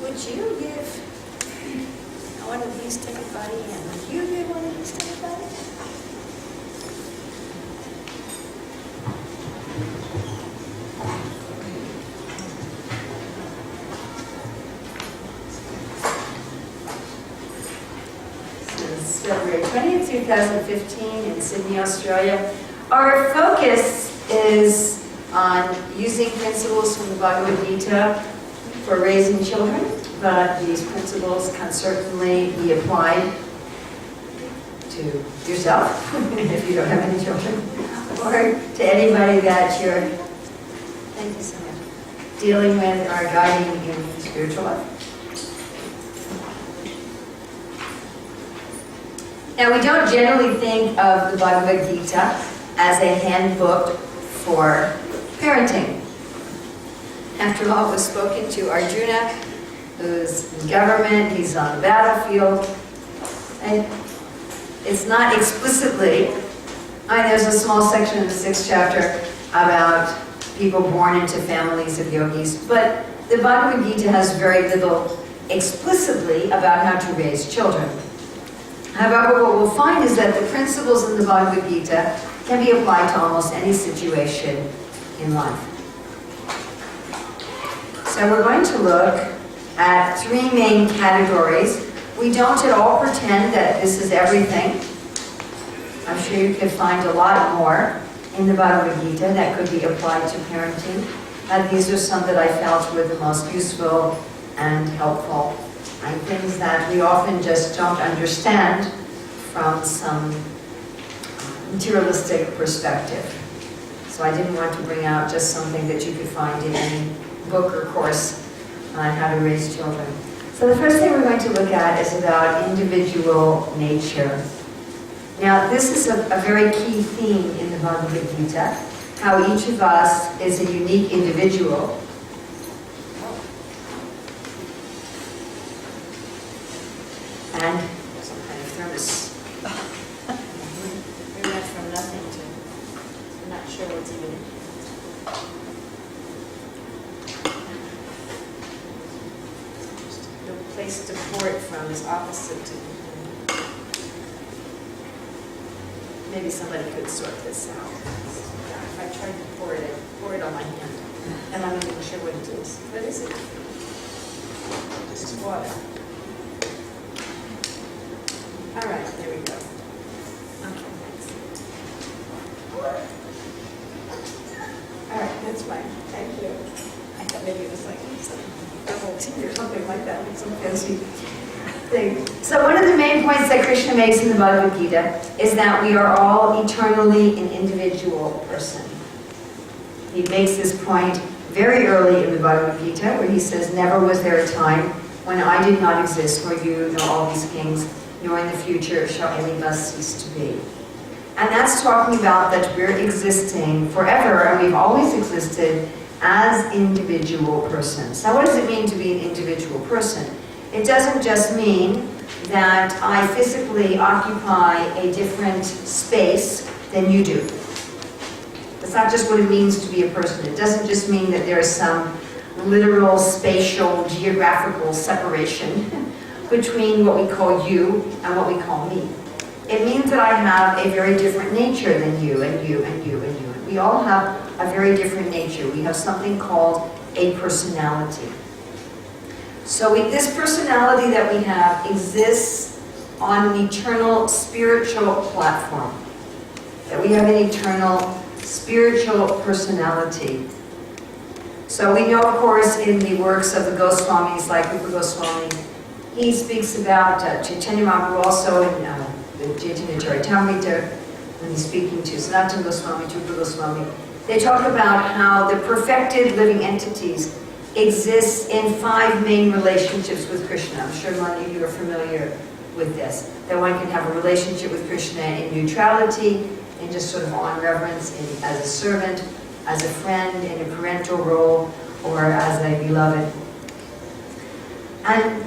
Would you give one of these to everybody, and would you give one of these to everybody? This is February 20th, 2015 in Sydney, Australia. Our focus is on using principles from the Bhagavad Gita for raising children, but these principles can certainly be applied to yourself, if you don't have any children, or to anybody that you're, thank you so much, dealing with or guiding in spiritual life. Now, we don't generally think of the Bhagavad Gita as a handbook for parenting. After all, it was spoken to Arjuna, who's in government, he's on the battlefield. And it's not explicitly, there's a small section in the 6th chapter about people born into families of yogis, but the Bhagavad Gita has very little explicitly about how to raise children. However, what we'll find is that the principles in the Bhagavad Gita can be applied to almost any situation in life. So we're going to look at 3 main categories. We don't at all pretend that this is everything. I'm sure you could find a lot more in the Bhagavad Gita that could be applied to parenting. These are some that I felt were the most useful and helpful, and things that we often just don't understand from some materialistic perspective. So I didn't want to bring out just something that you could find in any book or course on how to raise children. So the first thing we're going to look at is about individual nature. Now, this is a very key theme in the Bhagavad Gita, how each of us is a unique individual. And some kind of thermos. We went from nothing to, I'm not sure what's even. The place to pour it from is opposite to. Maybe somebody could sort this out. Yeah, if I tried to pour it on my hand, and I'm not even sure what it is. What is it? It's water. All right, there we go. Okay, thanks. All right, that's fine. Thank you. I thought maybe it was like some double tea or something like that, some fancy thing. So one of the main points that Krishna makes in the Bhagavad Gita is that we are all eternally an individual person. He makes this point very early in the Bhagavad Gita, where he says, "Never was there a time when I did not exist, nor you, nor all these kings, nor in the future shall any of us cease to be. And that's talking about that we're existing forever, and we've always existed as individual persons. Now, what does it mean to be an individual person? It doesn't just mean that I physically occupy a different space than you do. That's not just what it means to be a person. It doesn't just mean that there is some literal, spatial, geographical separation between what we call you and what we call me. It means that I have a very different nature than you and you and you and you. We all have a very different nature. We have something called a personality. So this personality that we have exists on an eternal spiritual platform. That we have an eternal spiritual personality. So we know, of course, in the works of the Goswamis, like Rupa Goswami, he speaks about Chaitanya Mahaprabhu also in the Chaitanya Charitamrita, when he's speaking to Sanatana Goswami, to Rupa Goswami. They talk about how the perfected living entities exist in 5 main relationships with Krishna. I'm sure many of you are familiar with this. That one can have a relationship with Krishna in neutrality, in just sort of awe and reverence, as a servant, as a friend, in a parental role, or as a beloved. And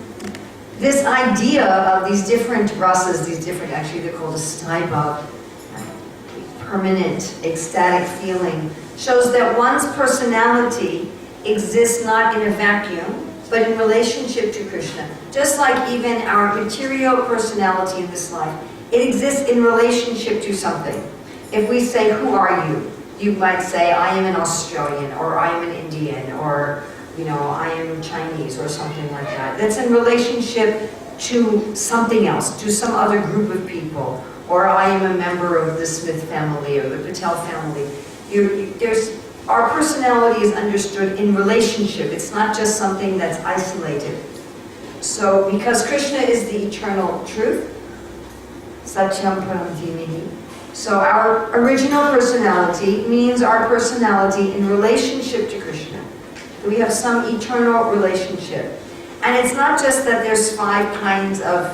this idea of these different rasas, actually they're called a staiva, permanent, ecstatic feeling, shows that one's personality exists not in a vacuum, but in relationship to Krishna. Just like even our material personality in this life, it exists in relationship to something. If we say, who are you? You might say, I am an Australian, or I am an Indian, or I am Chinese, or something like that. That's in relationship to something else, to some other group of people. Or I am a member of the Smith family, or the Patel family. Our personality is understood in relationship. It's not just something that's isolated. So, because Krishna is the eternal truth, Satyam Param Dhimini, so our original personality means our personality in relationship to Krishna. We have some eternal relationship. And it's not just that there's 5 kinds of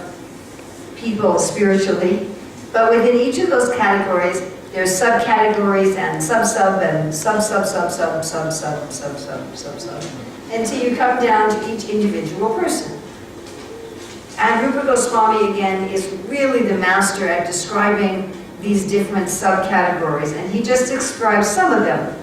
people spiritually, but within each of those categories, there's subcategories and sub-sub and sub-sub-sub-sub, sub-sub-sub-sub-sub-sub, until you come down to each individual person. And Rupa Goswami, again, is really the master at describing these different subcategories, and he just describes some of them.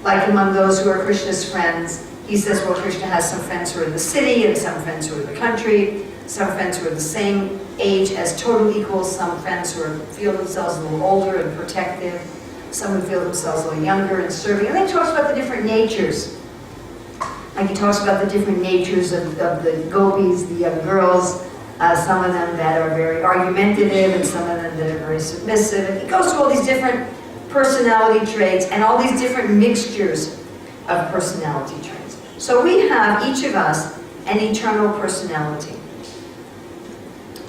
Like among those who are Krishna's friends, he says, well, Krishna has some friends who are in the city, and some friends who are in the country, some friends who are the same age as total equals, some friends who feel themselves a little older and protective, some who feel themselves a little younger and serving. And then he talks about the different natures. Like he talks about the different natures of the gopis, the young girls, some of them that are very argumentative, and some of them that are very submissive. And he goes through all these different personality traits and all these different mixtures of personality traits. So we have, each of us, an eternal personality.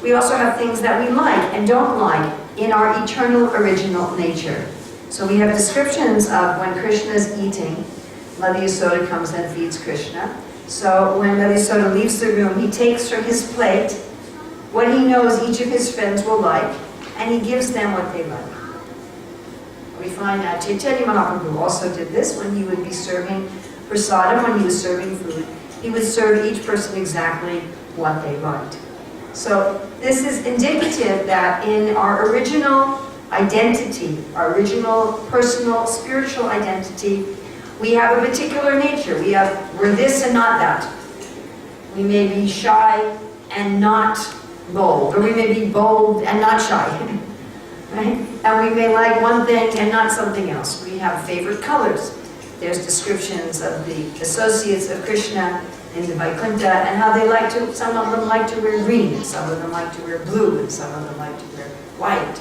We also have things that we like and don't like in our eternal original nature. So we have descriptions of when Krishna is eating, Mother Yasoda comes and feeds Krishna. So when Mother Yasoda leaves the room, he takes from his plate what he knows each of his friends will like, and he gives them what they like. We find that Chaitanya Mahaprabhu also did this when he would be serving prasadam, when he was serving food. He would serve each person exactly what they liked. So this is indicative that in our original identity, our original personal spiritual identity, we have a particular nature. We're this and not that. We may be shy and not bold, or we may be bold and not shy, right? And we may like one thing and not something else. We have favorite colors. There's descriptions of the associates of Krishna in the Vaikuntha and how they like to, some of them like to wear green, and some of them like to wear blue, and some of them like to wear white.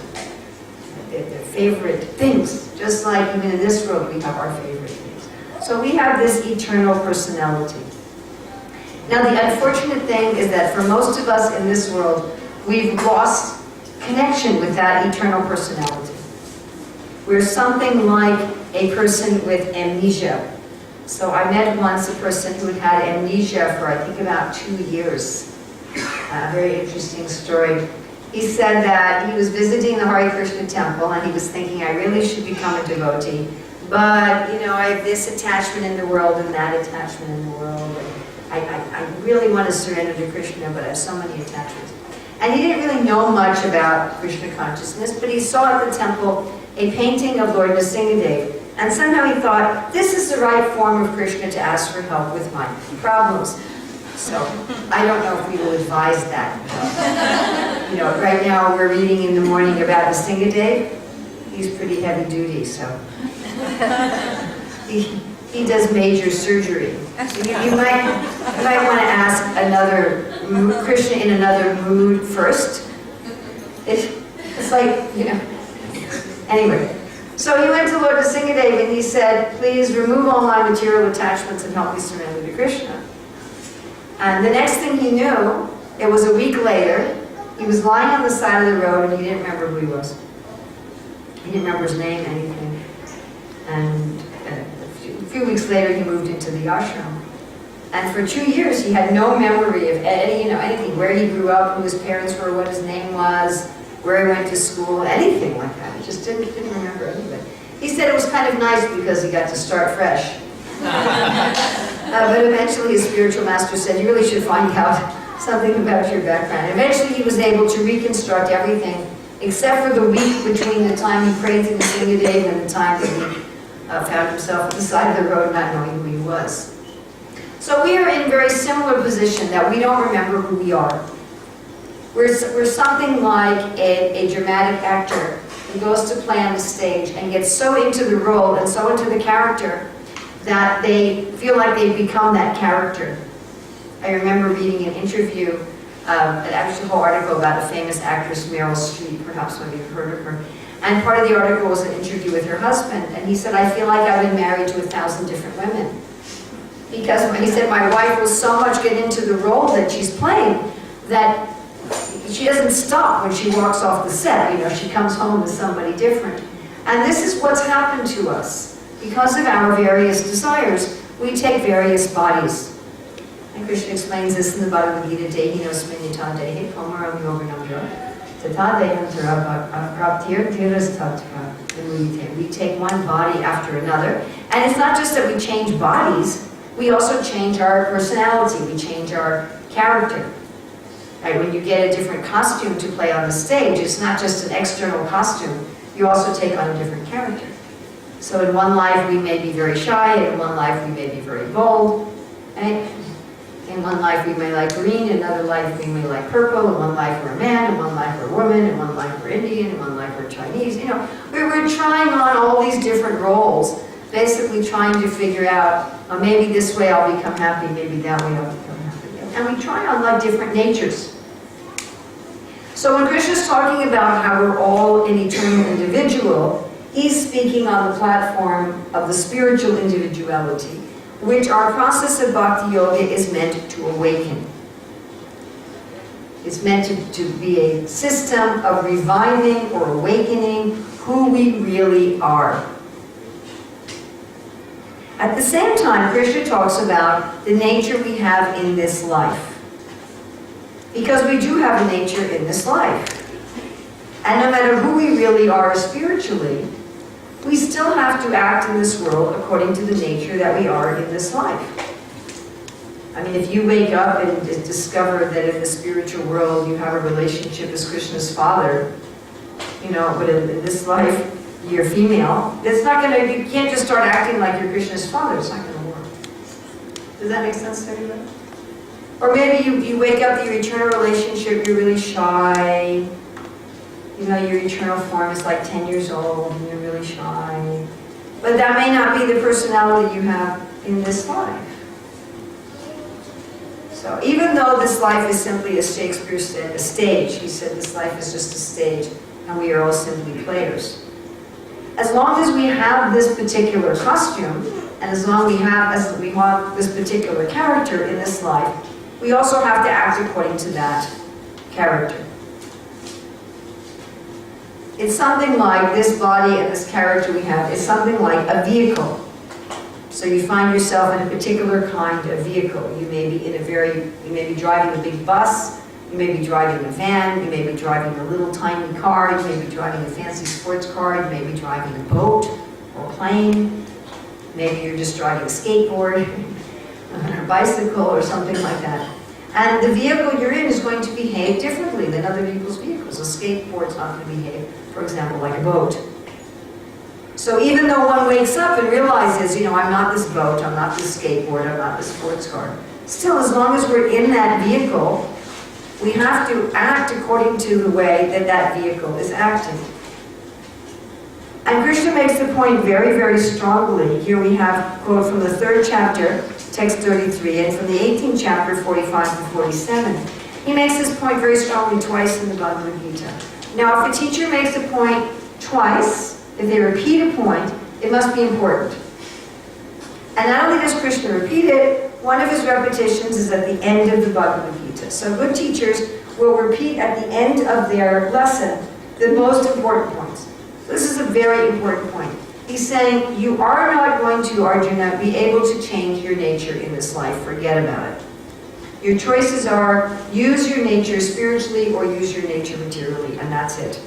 They're their favorite things, just like even in this world we have our favorite things. So we have this eternal personality. Now the unfortunate thing is that for most of us in this world, we've lost connection with that eternal personality. We're something like a person with amnesia. So I met once a person who had amnesia for I think about 2 years. A very interesting story. He said that he was visiting the Hare Krishna temple and he was thinking, I really should become a devotee, but you know, I have this attachment in the world and that attachment in the world. And I really want to surrender to Krishna, but I have so many attachments. And he didn't really know much about Krishna consciousness, but he saw at the temple a painting of Lord Nrsimhadev. And somehow he thought, this is the right form of Krishna to ask for help with my problems. So, I don't know if we will advise that. You know, right now we're reading in the morning about Nrsimhadev. He's pretty heavy duty, so. He does major surgery. You might want to ask Krishna in another mood first. It's like, you know. Anyway. So he went to Lord Nrsimhadev and he said, please remove all my material attachments and help me surrender to Krishna. And the next thing he knew, it was a week later, he was lying on the side of the road and he didn't remember who he was. He didn't remember his name, anything. And a few weeks later, he moved into the ashram. And for 2 years, he had no memory of anything, where he grew up, who his parents were, what his name was, where he went to school, anything like that. He just didn't remember anything. He said it was kind of nice because he got to start fresh. But eventually his spiritual master said, you really should find out something about your background. Eventually he was able to reconstruct everything, except for the week between the time he prayed to Nrsimhadev and the time that he found himself at the side of the road not knowing who he was. So we are in a very similar position that we don't remember who we are. We're something like a dramatic actor who goes to play on the stage and gets so into the role and so into the character that they feel like they've become that character. I remember reading an interview, actually a whole article about a famous actress, Meryl Streep, perhaps some of you have heard of her. And part of the article was an interview with her husband, and he said, I feel like I've been married to 1,000 different women. Because he said, my wife will so much get into the role that she's playing that she doesn't stop when she walks off the set. You know, she comes home as somebody different. And this is what's happened to us. Because of our various desires, we take various bodies. And Krishna explains this in the Bhagavad Gita, Dehi no sminyata dehi pomaram yoganamya tatadeham praptir tirastatra. We take one body after another. And it's not just that we change bodies, we also change our personality, we change our character. Right? When you get a different costume to play on the stage, it's not just an external costume, you also take on a different character. So in one life we may be very shy, in one life we may be very bold. Right? In one life we may like green, in another life we may like purple, in one life we're a man, in one life we're a woman, in one life we're Indian, in one life we're Chinese. You know, we're trying on all these different roles, basically trying to figure out, oh, maybe this way I'll become happy, maybe that way I'll become happy. And we try on like different natures. So when Krishna's talking about how we're all an eternal individual, he's speaking on the platform of the spiritual individuality, which our process of bhakti yoga is meant to awaken. It's meant to be a system of reviving or awakening who we really are. At the same time, Krishna talks about the nature we have in this life. Because we do have a nature in this life. And no matter who we really are spiritually, we still have to act in this world according to the nature that we are in this life. I mean, if you wake up and discover that in the spiritual world you have a relationship as Krishna's father, you know, but in this life you're female, it's not gonna, you can't just start acting like you're Krishna's father, it's not gonna work. Does that make sense to everybody? Or maybe you wake up to your eternal relationship, you're really shy. You know, your eternal form is like 10 years old and you're really shy. But that may not be the personality you have in this life. So even though this life is simply, as Shakespeare said, a stage, he said this life is just a stage and we are all simply players. As long as we have this particular costume, and as long as we have this particular character in this life, we also have to act according to that character. It's something like this body and this character we have is something like a vehicle. So you find yourself in a particular kind of vehicle. You may be driving a big bus, You may be driving a van, you may be driving a little tiny car, you may be driving a fancy sports car, you may be driving a boat or a plane, maybe you're just driving a skateboard or a bicycle or something like that. And the vehicle you're in is going to behave differently than other people's vehicles. A skateboard's not going to behave, for example, like a boat. So even though one wakes up and realizes, you know, I'm not this boat, I'm not this skateboard, I'm not this sports car, still, as long as we're in that vehicle, we have to act according to the way that that vehicle is acting. And Krishna makes the point very, very strongly. Here we have a quote from the 3rd chapter, text 33, and from the 18th chapter, 45 to 47. He makes this point very strongly twice in the Bhagavad Gita. Now, if a teacher makes a point twice, if they repeat a point, it must be important. And not only does Krishna repeat it, one of his repetitions is at the end of the Bhagavad Gita. So good teachers will repeat at the end of their lesson the most important points. So this is a very important point. He's saying, you are not going to, Arjuna, be able to change your nature in this life. Forget about it. Your choices are, use your nature spiritually or use your nature materially, and that's it.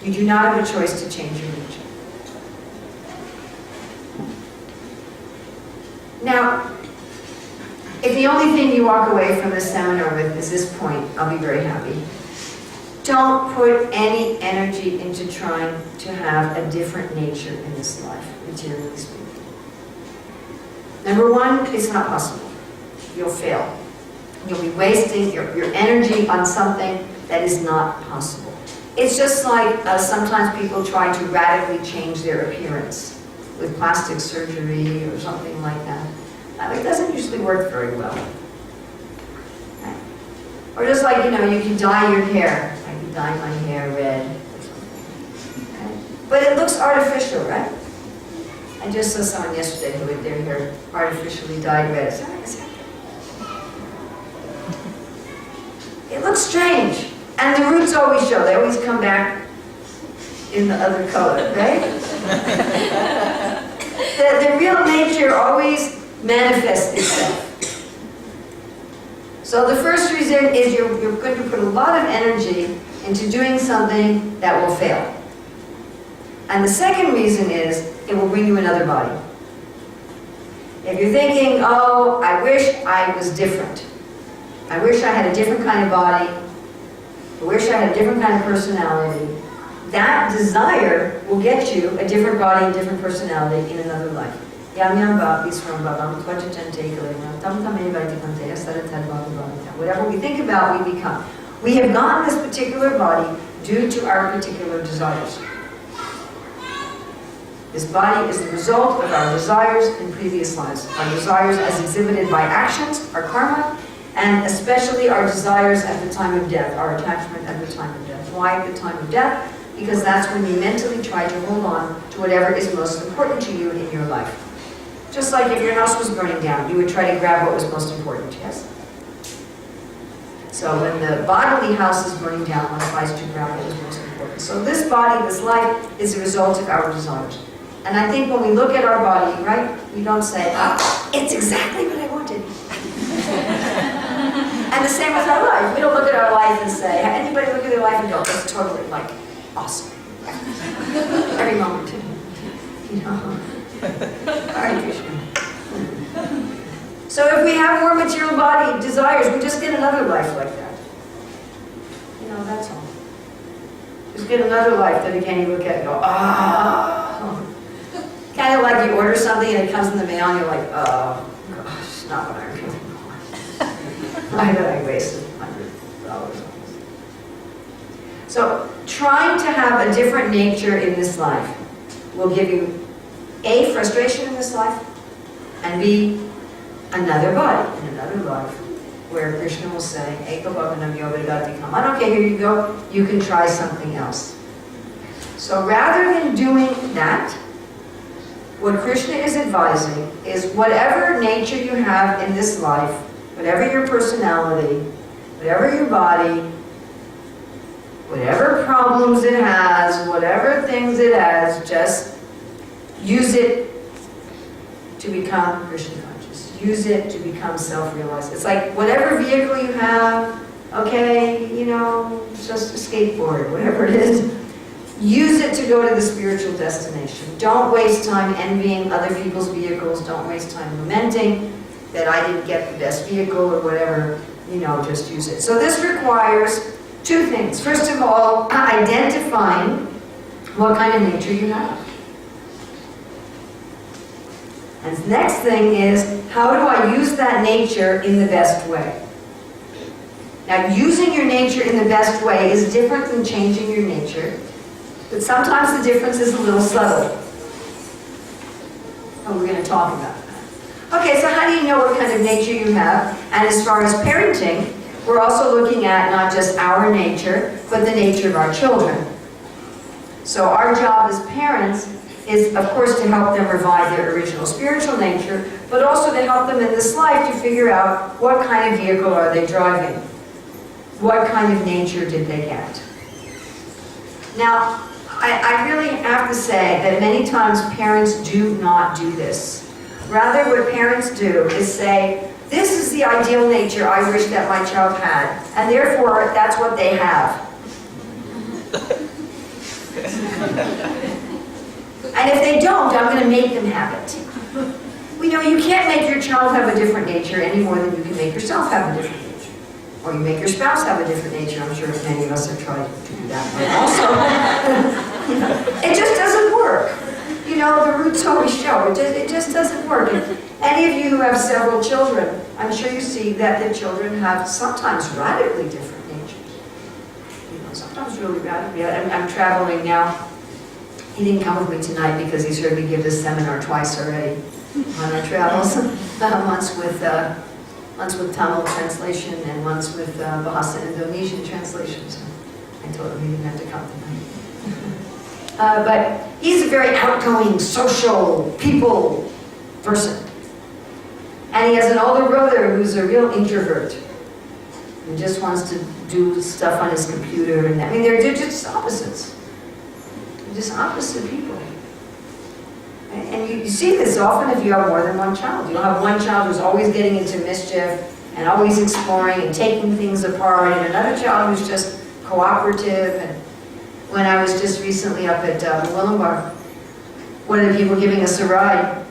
You do not have a choice to change your nature. Now, if the only thing you walk away from this seminar with is this point, I'll be very happy. Don't put any energy into trying to have a different nature in this life, materially speaking. Number one, it's not possible. You'll fail. You'll be wasting your energy on something that is not possible. It's just like sometimes people try to radically change their appearance with plastic surgery or something like that. It doesn't usually work very well. Okay. Or just like, you know, you can dye your hair. I can dye my hair red or something. Okay. But it looks artificial, right? I just saw someone yesterday who had their hair artificially dyed red. It looks strange. And the roots always show. They always come back in the other color, right? the real nature always manifests itself. So the first reason is you're going to put a lot of energy into doing something that will fail. And the second reason is it will bring you another body. If you're thinking, oh, I wish I was different. I wish I had a different kind of body. I wish I had a different kind of personality. That desire will get you a different body and different personality in another life. Whatever we think about, we become. We have gotten this particular body due to our particular desires. This body is the result of our desires in previous lives. Our desires as exhibited by actions, our karma, and especially our desires at the time of death, our attachment at the time of death. Why at the time of death? Because that's when you mentally try to hold on to whatever is most important to you in your life. Just like if your house was burning down, you would try to grab what was most important, yes? So when the bodily house is burning down, one tries to grab what is most important. So this body, this life, is the result of our desires. And I think when we look at our body, right, we don't say, oh, it's exactly what I wanted. And the same with our life. We don't look at our life and say, anybody look at their life and go, that's totally, like, awesome. Every moment, you know. Hare Krishna. So if we have more material body desires, we just get another life like that. You know, that's all. Just get another life that again you look at and go, ah. Kind of like you order something and it comes in the mail and you're like, oh, gosh, not what I really want. I know I wasted $100 on this. So trying to have a different nature in this life will give you A, frustration in this life, and B, another body in another life where Krishna will say, Eka Bhavanam Yogadati Kaman. Okay, here you go. You can try something else. So rather than doing that, what Krishna is advising is whatever nature you have in this life, whatever your personality, whatever your body, whatever problems it has, whatever things it has, just use it to become Krishna conscious. Use it to become self-realized. It's like whatever vehicle you have, Okay, you know, it's just a skateboard, whatever it is. Use it to go to the spiritual destination. Don't waste time envying other people's vehicles. Don't waste time lamenting that I didn't get the best vehicle or whatever. You know, just use it. So this requires two things. First of all, identifying what kind of nature you have. And the next thing is, how do I use that nature in the best way? Now, using your nature in the best way is different than changing your nature, but sometimes the difference is a little subtle. And we're going to talk about that. Okay, so how do you know what kind of nature you have? And as far as parenting, we're also looking at not just our nature, but the nature of our children. So our job as parents is, of course, to help them revive their original spiritual nature, but also to help them in this life to figure out what kind of vehicle are they driving. What kind of nature did they get? Now, I really have to say that many times parents do not do this. Rather, what parents do is say, this is the ideal nature I wish that my child had, and therefore, that's what they have. And if they don't, I'm going to make them have it. You know, you can't make your child have a different nature any more than you can make yourself have a different nature. Or you make your spouse have a different nature. I'm sure many of us have tried to do that. But also, it just doesn't work. You know, the roots always show. It just doesn't work. And any of you who have several children, I'm sure you see that the children have sometimes radically different natures. You know, sometimes really radically. I'm traveling now. He didn't come with me tonight because he's heard me give this seminar twice already on our travels. Once with Tamil translation and once with Bahasa Indonesian translation. So I told him he didn't have to come tonight. But he's a very outgoing, social, people person. And he has an older brother who's a real introvert. And just wants to do stuff on his computer. And I mean, they're just opposites. They're just opposite people. And you see this often if you have more than one child. You'll have one child who's always getting into mischief and always exploring and taking things apart, and another child who's just cooperative. And when I was just recently up at Willowbar, one of the people giving us a ride,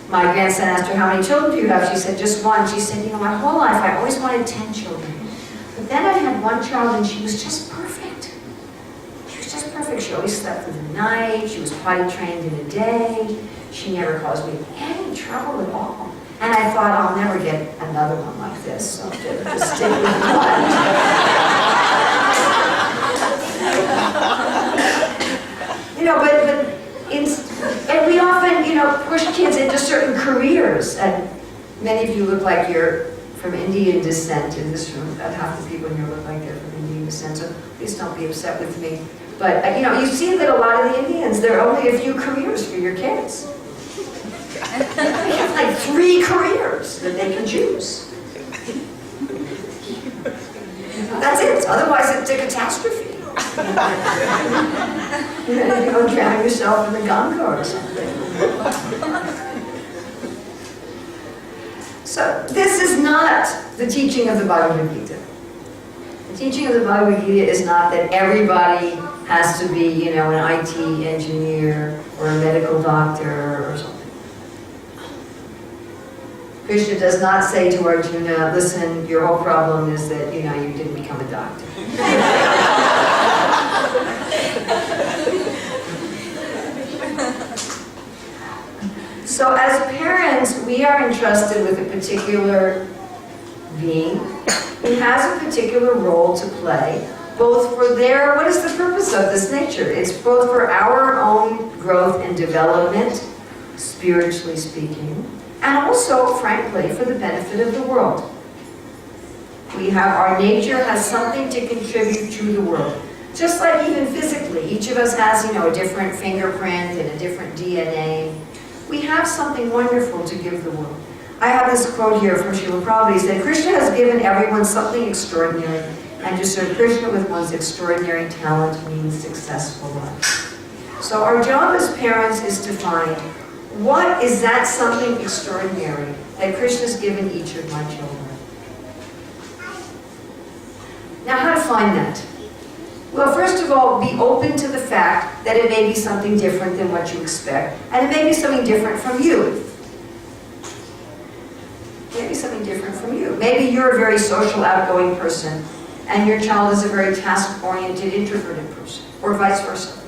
my grandson asked her, how many children do you have? She said, just one. She said, you know, my whole life I always wanted 10 children. But then I had one child and she was just perfect. She was just perfect. She always slept through the night. She was potty trained in a day. She never caused me any trouble at all. And I thought, I'll never get another one like this, so just stick with one. You know, and we often, you know, push kids into certain careers. And many of you look like you're from Indian descent in this room. Half the people here look like they're from Indian descent, so please don't be upset with me. But, you know, you see that a lot of the Indians, there are only a few careers for your kids. They have like 3 careers that they can choose. That's it. Otherwise, it's a catastrophe. You go drown yourself in the Ganga or something. So this is not the teaching of the Bhagavad Gita. The teaching of the Bhagavad Gita is not that everybody has to be, you know, an IT engineer or a medical doctor or something. Krishna does not say to Arjuna, listen, your whole problem is that, you know, you didn't become a doctor. So as parents, we are entrusted with a particular being who has a particular role to play, both for their, what is the purpose of this nature? It's both for our own growth and development, spiritually speaking, and also, frankly, for the benefit of the world. We have, our nature has something to contribute to the world. Just like even physically, each of us has, you know, a different fingerprint and a different DNA. We have something wonderful to give the world. I have this quote here from Srila Prabhupada. He said, Krishna has given everyone something extraordinary, and to serve Krishna with one's extraordinary talent means successful life. So our job as parents is to find, what is that something extraordinary that Krishna's given each of my children? define that? Well, first of all, be open to the fact that it may be something different than what you expect, and it may be something different from you. Maybe something different from you. Maybe you're a very social, outgoing person, and your child is a very task-oriented, introverted person, or vice versa.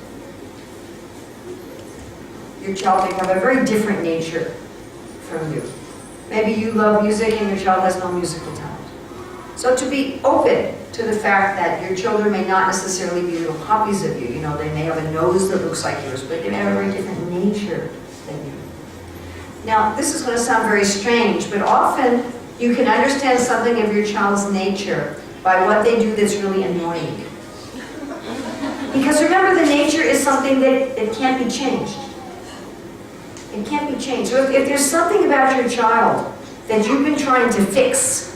Your child may have a very different nature from you. Maybe you love music and your child has no musical talent. So to be open to the fact that your children may not necessarily be little copies of you. You know, they may have a nose that looks like yours, but they may have a very different nature than you. Now, this is going to sound very strange, but often you can understand something of your child's nature by what they do that's really annoying. Because remember, the nature is something that it can't be changed. It can't be changed. So if there's something about your child that you've been trying to fix,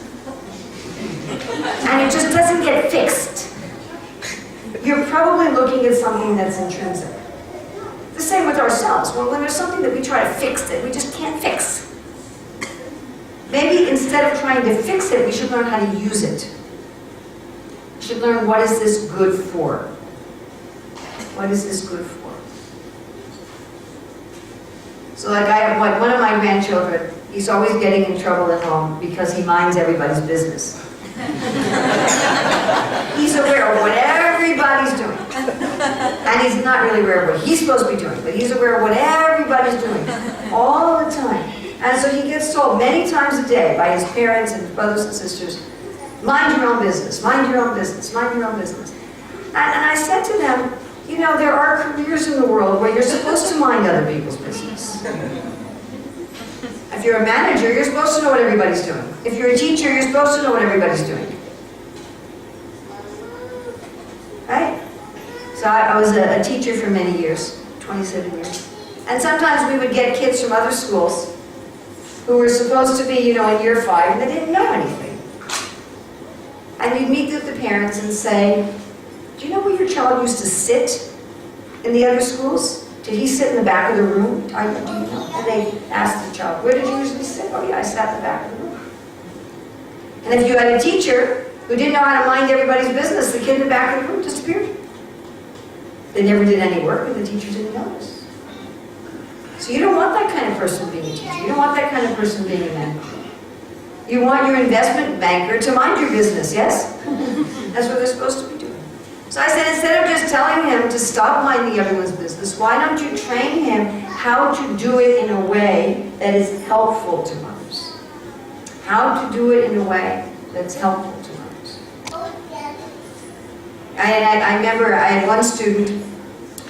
and it just doesn't get fixed, you're probably looking at something that's intrinsic. The same with ourselves. When there's something that we try to fix that we just can't fix, maybe instead of trying to fix it, we should learn how to use it. We should learn, what is this good for? What is this good for? So like one of my grandchildren, he's always getting in trouble at home because he minds everybody's business. He's aware of what everybody's doing. And he's not really aware of what he's supposed to be doing, but he's aware of what everybody's doing all the time. And so he gets told many times a day by his parents and his brothers and sisters, mind your own business, mind your own business, mind your own business. And I said to them, you know, there are careers in the world where you're supposed to mind other people's business. If you're a manager, you're supposed to know what everybody's doing. If you're a teacher, you're supposed to know what everybody's doing. Right? So I was a teacher for many years, 27 years. And sometimes we would get kids from other schools who were supposed to be, you know, in year 5, and they didn't know anything. And you'd meet with the parents and say, do you know where your child used to sit in the other schools? Did he sit in the back of the room? Do you know? And they asked the child, where did you usually sit? Oh yeah, I sat in the back of the room. And if you had a teacher who didn't know how to mind everybody's business, the kid in the back of the room disappeared. They never did any work and the teacher didn't notice. So you don't want that kind of person being a teacher. You don't want that kind of person being a mentor. You want your investment banker to mind your business, yes? That's what they're supposed to be doing. So I said, instead of just telling him to stop minding everyone's business, why don't you train him how to do it in a way that is helpful to others? How to do it in a way that's helpful to others. I remember I had one student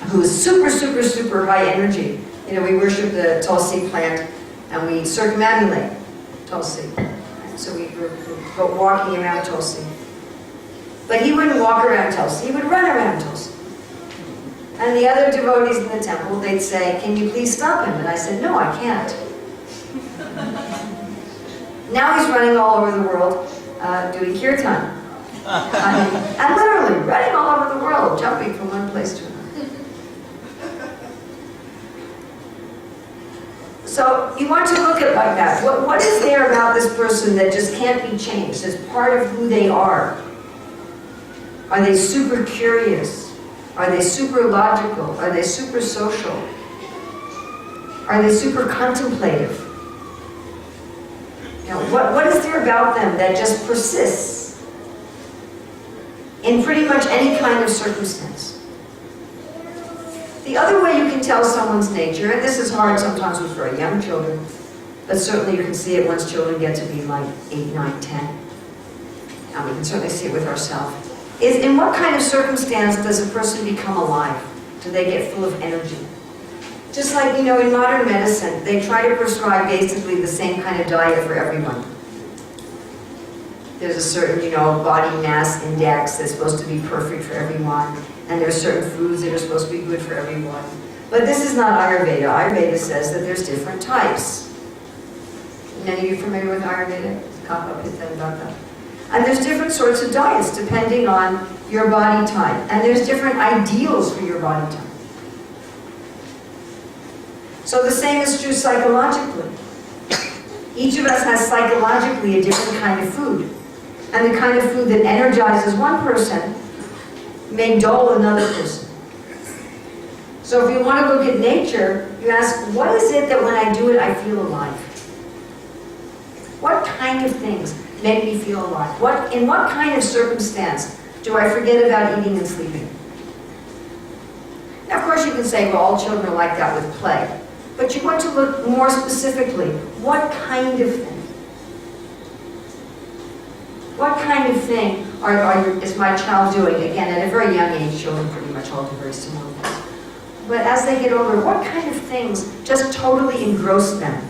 who was super, super, super high energy. You know, we worship the Tulsi plant and we circumambulate Tulsi. So we were walking around Tulsi. But he wouldn't walk around Tulsi, he would run around Tulsi. And the other devotees in the temple, they'd say, can you please stop him? And I said, no, I can't. Now he's running all over the world doing kirtan. And literally running all over the world, jumping from one place to another. So you want to look at it like that. What is there about this person that just can't be changed as part of who they are? Are they super curious? Are they super logical? Are they super social? Are they super contemplative? You know, what is there about them that just persists in pretty much any kind of circumstance? The other way you can tell someone's nature, and this is hard sometimes with very young children, but certainly you can see it once children get to be like 8, 9, 10. And we can certainly see it with ourselves. Is in what kind of circumstance does a person become alive? Do they get full of energy? Just like, you know, in modern medicine, they try to prescribe basically the same kind of diet for everyone. There's a certain, you know, body mass index that's supposed to be perfect for everyone, and there's certain foods that are supposed to be good for everyone. But this is not Ayurveda. Ayurveda says that there's different types. Many of you familiar with Ayurveda? Kapha, Pitta, and Vata. And there's different sorts of diets depending on your body type. And there's different ideals for your body type. So the same is true psychologically. Each of us has psychologically a different kind of food. And the kind of food that energizes one person may dull another person. So if you want to look at nature, you ask, what is it that when I do it, I feel alive? What kind of things make me feel alive? In what kind of circumstance do I forget about eating and sleeping? Now, of course, you can say, well, all children are like that with play. But you want to look more specifically, what kind of thing? What kind of thing is my child doing? Again, at a very young age, children pretty much all do very similar things. But as they get older, what kind of things just totally engross them?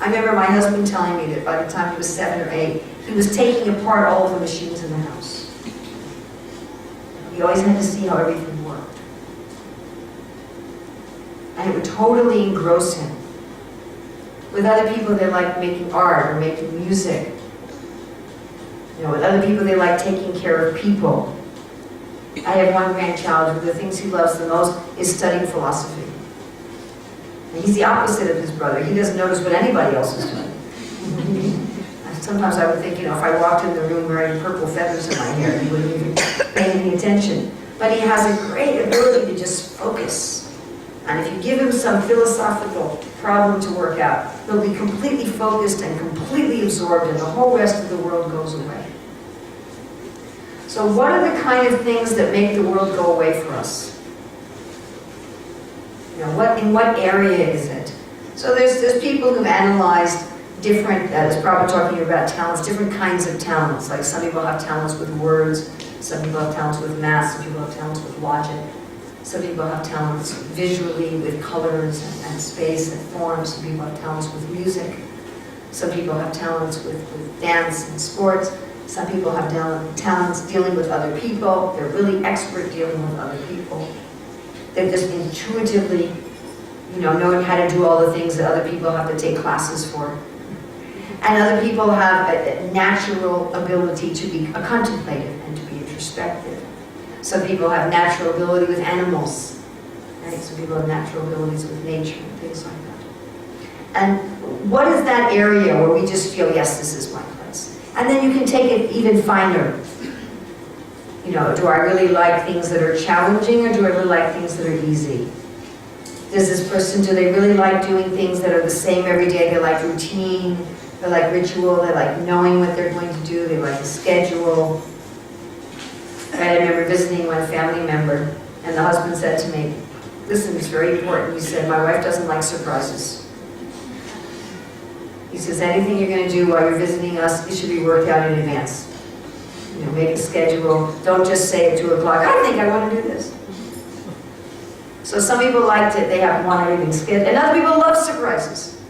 I remember my husband telling me that by the time he was 7 or 8, he was taking apart all of the machines in the house. He always had to see how everything worked. And it would totally engross him. With other people, they like making art or making music. With other people, they like taking care of people. I have one grandchild who the things he loves the most is studying philosophy. And he's the opposite of his brother. He doesn't notice what anybody else is doing. Sometimes I would think, if I walked in the room wearing purple feathers in my hair, he wouldn't even pay any attention. But he has a great ability to just focus. And if you give him some philosophical problem to work out, he'll be completely focused and completely absorbed, and the whole rest of the world goes away. So what are the kind of things that make the world go away for us? In what area is it? So there's people who've analyzed different, it's probably talking about talents, different kinds of talents. Like some people have talents with words, some people have talents with math, some people have talents with logic. Some people have talents visually with colors and space and form. Some people have talents with music. Some people have talents with dance and sports. Some people have talents dealing with other people. They're really expert dealing with other people. They're just intuitively, knowing how to do all the things that other people have to take classes for. And other people have a natural ability to be contemplative and to be introspective. Some people have natural ability with animals. Right? Some people have natural abilities with nature and things like that. And what is that area where we just feel, yes, this is my place? And then you can take it even finer. Do I really like things that are challenging, or do I really like things that are easy? Does this person, do they really like doing things that are the same every day? They like routine, they like ritual, they like knowing what they're going to do, they like a schedule. I remember visiting one family member, and the husband said to me, listen, it's very important. He said, my wife doesn't like surprises. He says, anything you're going to do while you're visiting us, it should be worked out in advance. Make a schedule. Don't just say at 2 o'clock, I think I want to do this. So some people like to, they want everything scheduled, and other people love surprises.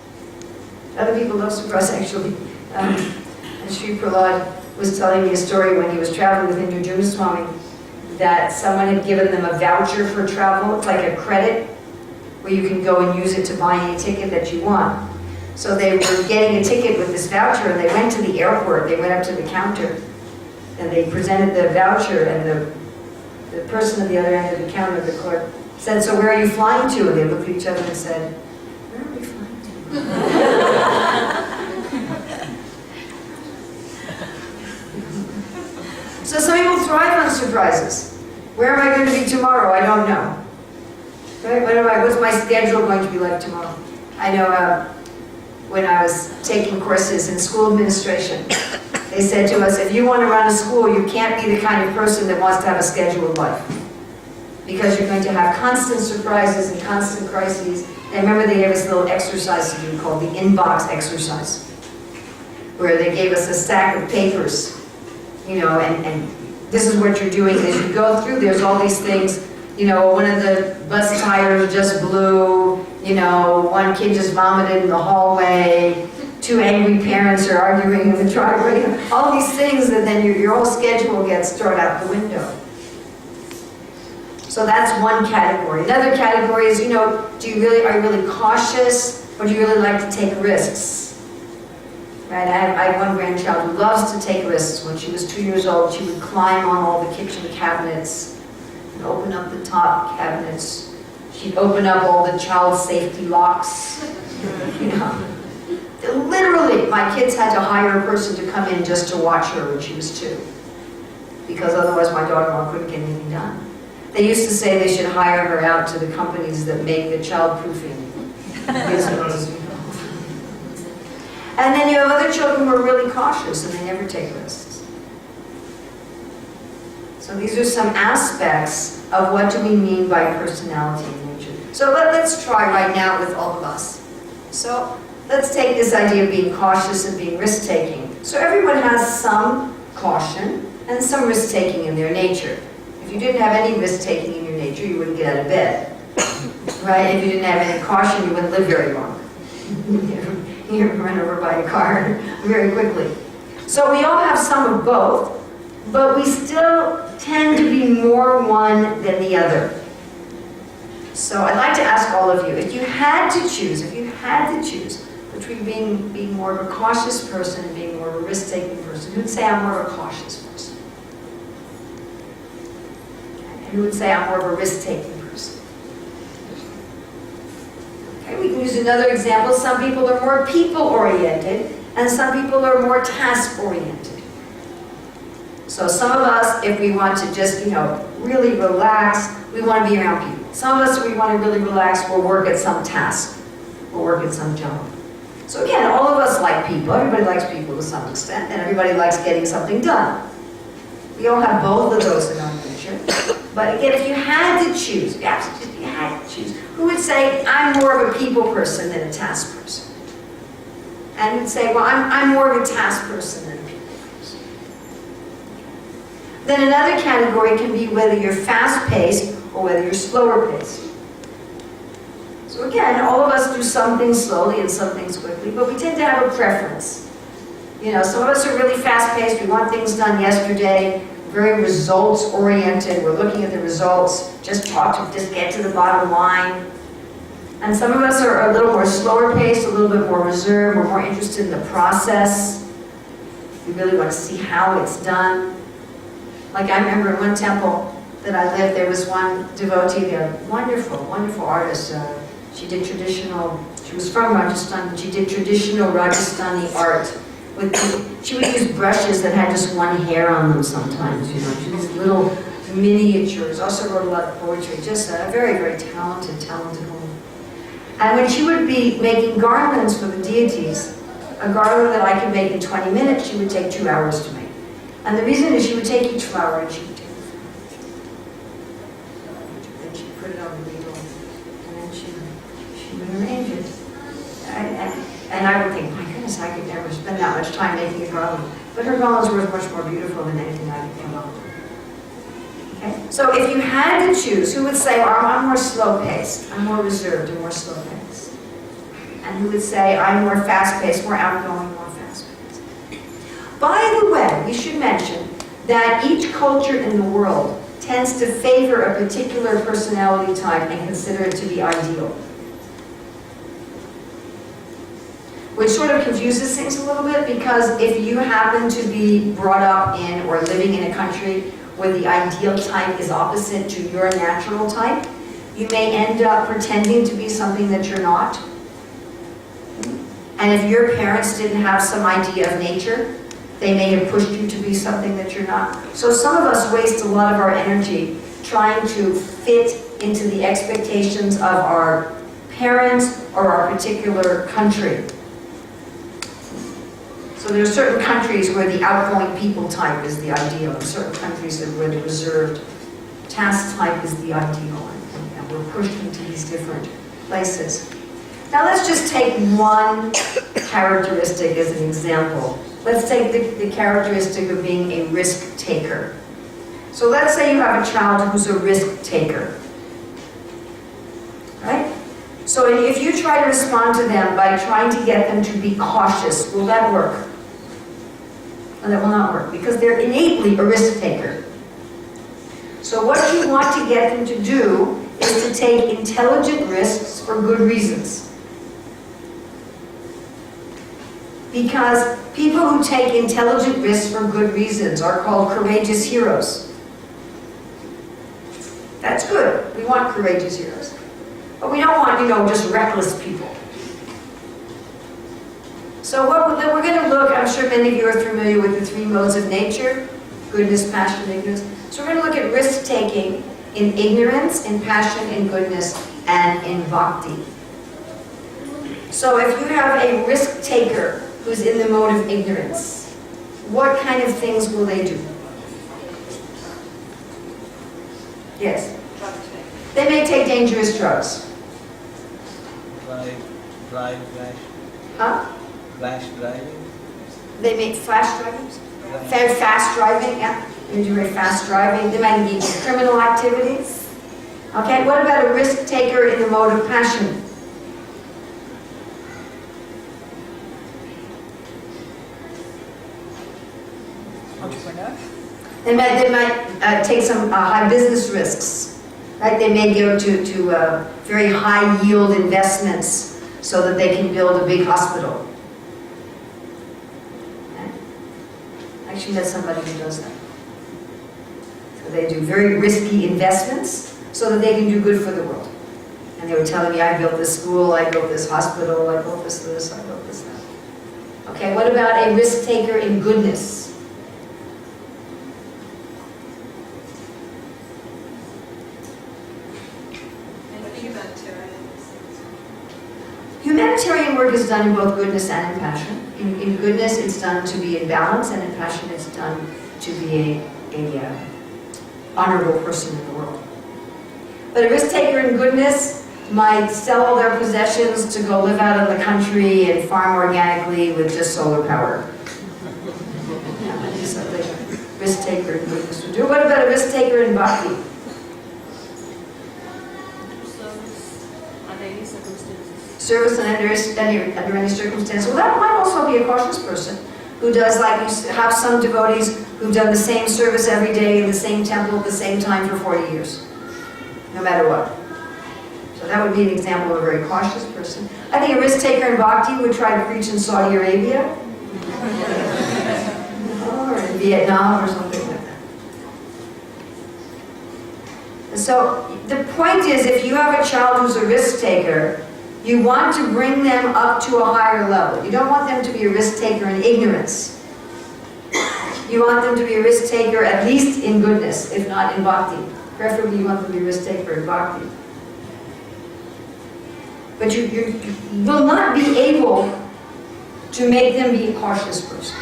Other people love surprises, actually. And Sri Prahlad was telling me a story when he was traveling with Indra Swami, that someone had given them a voucher for travel. It's like a credit where you can go and use it to buy any ticket that you want. So they were getting a ticket with this voucher, and they went to the airport. They went up to the counter, and they presented the voucher, and the person at the other end of the counter, the clerk, said, so where are you flying to? And they looked at each other and said, where are we flying to? So some people thrive on surprises. Where am I going to be tomorrow? I don't know. Right? What's my schedule going to be like tomorrow? I know when I was taking courses in school administration, they said to us, if you want to run a school, you can't be the kind of person that wants to have a scheduled life. Because you're going to have constant surprises and constant crises. And remember, they gave us a little exercise to do called the inbox exercise, where they gave us a stack of papers. And this is what you're doing as you go through. There's all these things, one of the bus tires just blew, one kid just vomited in the hallway, 2 angry parents are arguing in the driveway, all these things, and then your whole schedule gets thrown out the window. So that's one category. Another category is, are you really cautious, or do you really like to take risks? Right? I have one grandchild who loves to take risks. When she was 2 years old, she would climb on all the kitchen cabinets and open up the top cabinets. She'd open up all the child safety locks. Literally, my kids had to hire a person to come in just to watch her when she was 2. Because otherwise my daughter-in-law couldn't get anything done. They used to say they should hire her out to the companies that make the child-proofing business. And then you have other children who are really cautious and they never take risks. So these are some aspects of what do we mean by personality and nature. So let's try right now with all of us. So let's take this idea of being cautious and being risk-taking. So everyone has some caution and some risk-taking in their nature. If you didn't have any risk-taking in your nature, you wouldn't get out of bed. Right? If you didn't have any caution, you wouldn't live very long. You're run over by a car very quickly. So we all have some of both, but we still tend to be more one than the other. So I'd like to ask all of you, if you had to choose between being more of a cautious person and being more of a risk-taking person, who'd say I'm more of a cautious person? And who would say I'm more of a risk-taking person? Okay, we can use another example. Some people are more people-oriented, and some people are more task-oriented. So some of us, if we want to just, really relax, we want to be around people. Some of us, if we want to really relax, we'll work at some task. We'll work at some job. So again, all of us like people. Everybody likes people to some extent, and everybody likes getting something done. We all have both of those in our nature. But again, if you had to choose, who would say, I'm more of a people person than a task person? And would say, well, I'm more of a task person than a people person. Then another category can be whether you're fast-paced or whether you're slower-paced. So again, all of us do some things slowly and some things quickly, but we tend to have a preference. Some of us are really fast-paced, we want things done yesterday, very results-oriented, we're looking at the results, just get to the bottom line. And some of us are a little more slower-paced, a little bit more reserved, we're more interested in the process. We really want to see how it's done. Like I remember in one temple that I lived, there was one devotee there, wonderful, wonderful artist. She was from Rajasthan, but she did traditional Rajasthani art. She would use brushes that had just one hair on them sometimes, She did little miniatures, also wrote a lot of poetry, just a very, very talented woman. And when she would be making garlands for the deities, a garland that I could make in 20 minutes, she would take 2 hours to make. And the reason is she would take each flower and she would take the flower. Then she'd put it on the needle, and then she would arrange it. And I would think, my goodness, I could never spend that much time making a garland. But her garlands were much more beautiful than anything I could come up with. Okay? So if you had to choose, who would say, well, I'm more slow-paced, I'm more reserved and more slow-paced? And who would say, I'm more fast-paced, more outgoing, more fast-paced? By the way, we should mention that each culture in the world tends to favor a particular personality type and consider it to be ideal. Which sort of confuses things a little bit, because if you happen to be brought up in or living in a country where the ideal type is opposite to your natural type, you may end up pretending to be something that you're not. And if your parents didn't have some idea of nature, they may have pushed you to be something that you're not. So some of us waste a lot of our energy trying to fit into the expectations of our parents or our particular country. So there are certain countries where the outgoing people type is the ideal, and certain countries where the reserved task type is the ideal, and we're pushed into these different places. Now let's just take one characteristic as an example. Let's take the characteristic of being a risk taker. So let's say you have a child who's a risk taker, right? So if you try to respond to them by trying to get them to be cautious, will that work? And that will not work, because they're innately a risk taker. So what you want to get them to do is to take intelligent risks for good reasons. Because people who take intelligent risks for good reasons are called courageous heroes. That's good. We want courageous heroes. But we don't want, just reckless people. So we're going to look, I'm sure many of you are familiar with the three modes of nature: goodness, passion, ignorance. So we're going to look at risk-taking in ignorance, in passion, in goodness, and in bhakti. So if you have a risk-taker who's in the mode of ignorance, what kind of things will they do? Yes? They may take dangerous drugs. Drive, Huh? flash driving. They make flash driving? Fast driving, yeah. They do very fast driving. They might engage in criminal activities. Okay, what about a risk-taker in the mode of passion? Entrepreneur. They might take some high business risks, right? They may go to very high yield investments so that they can build a big hospital. Okay. I actually met somebody who does that. So they do very risky investments so that they can do good for the world. And they were telling me, I built this school, I built this hospital, I built this, I built this, that. Okay, what about a risk taker in goodness? Humanitarian work is done in both goodness and in passion. In goodness, it's done to be in balance, and in passion, it's done to be a honorable person in the world. But a risk-taker in goodness might sell all their possessions to go live out in the country and farm organically with just solar power. Something a risk-taker in goodness would do. What about a risk-taker in bhakti? Service under any circumstance. Well, that might also be a cautious person who does, like, you have some devotees who've done the same service every day in the same temple at the same time for 40 years, no matter what. So that would be an example of a very cautious person. I think a risk taker in bhakti would try to preach in Saudi Arabia, or in Vietnam, or something like that. And so the point is, if you have a child who's a risk taker, you want to bring them up to a higher level. You don't want them to be a risk taker in ignorance. You want them to be a risk taker at least in goodness, if not in bhakti. Preferably you want them to be a risk taker in bhakti. But you will not be able to make them be a cautious person.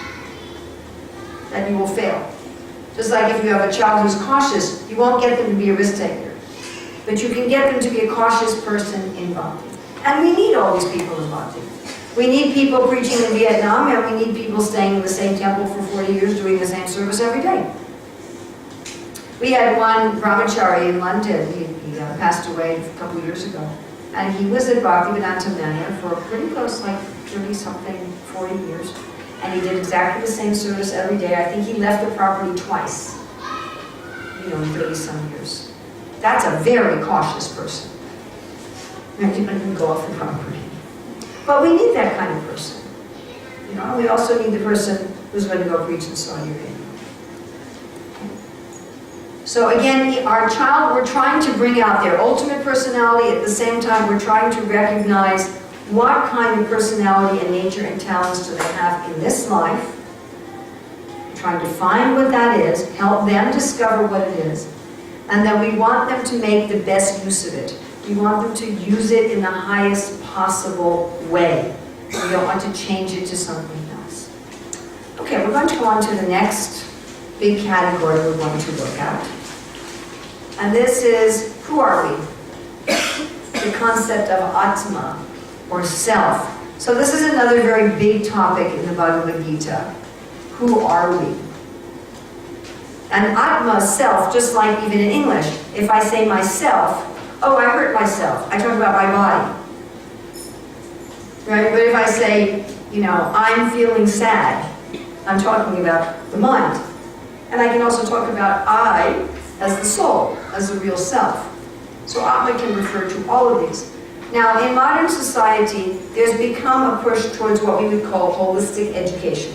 That you will fail. Just like if you have a child who's cautious, you won't get them to be a risk taker. But you can get them to be a cautious person in bhakti. And we need all these people in bhakti. We need people preaching in Vietnam, and we need people staying in the same temple for 40 years doing the same service every day. We had one brahmachari in London. He passed away a couple of years ago. And he was at Bhaktivedanta Manor for pretty close, like 30-something, 40 years. And he did exactly the same service every day. I think he left the property twice, in 30-some years. That's a very cautious person. And you can go off the property. But we need that kind of person. We also need the person who's going to go preach in Saudi Arabia. So again, our child, we're trying to bring out their ultimate personality. At the same time, we're trying to recognize what kind of personality and nature and talents do they have in this life. We're trying to find what that is, help them discover what it is, and then we want them to make the best use of it. We want them to use it in the highest possible way. We don't want to change it to something else. Okay, we're going to go on to the next big category we're going to look at. And this is, who are we? The concept of Atma, or self. So this is another very big topic in the Bhagavad Gita. Who are we? And Atma, self, just like even in English, if I say myself, oh, I hurt myself. I talk about my body. Right? But if I say, I'm feeling sad, I'm talking about the mind. And I can also talk about I as the soul, as the real self. So Atma can refer to all of these. Now, in modern society, there's become a push towards what we would call holistic education.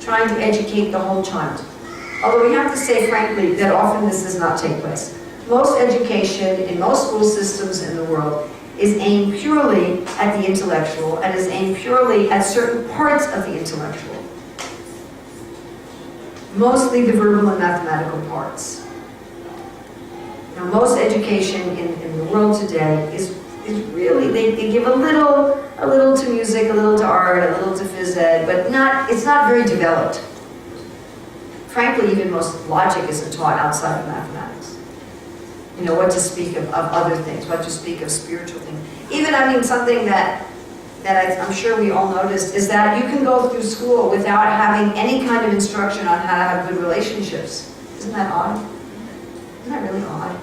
Trying to educate the whole child. Although we have to say, frankly, that often this does not take place. Most education in most school systems in the world is aimed purely at the intellectual and is aimed purely at certain parts of the intellectual. Mostly the verbal and mathematical parts. Now, most education in the world today is really, they give a little to music, a little to art, a little to phys ed, but it's not very developed. Frankly, even most logic isn't taught outside of mathematics. You know, what to speak of other things, what to speak of spiritual things. Even, I mean, something that I'm sure we all noticed is that you can go through school without having any kind of instruction on how to have good relationships. Isn't that odd? Isn't that really odd?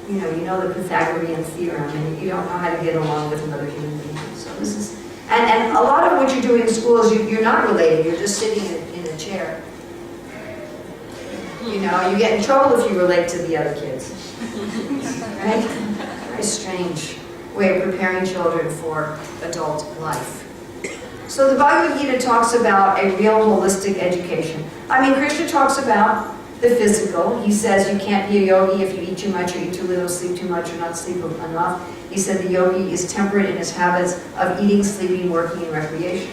You know the Pythagorean theorem, and you don't know how to get along with another human being. So this is, and a lot of what you're doing in school is you're not related. You're just sitting in a chair. You know, you get in trouble if you relate to the other kids, right? Very strange way of preparing children for adult life. So the Bhagavad Gita talks about a real holistic education. I mean, Krishna talks about the physical. He says you can't be a yogi if you eat too much or eat too little, sleep too much or not sleep enough. He said the yogi is temperate in his habits of eating, sleeping, working, and recreation.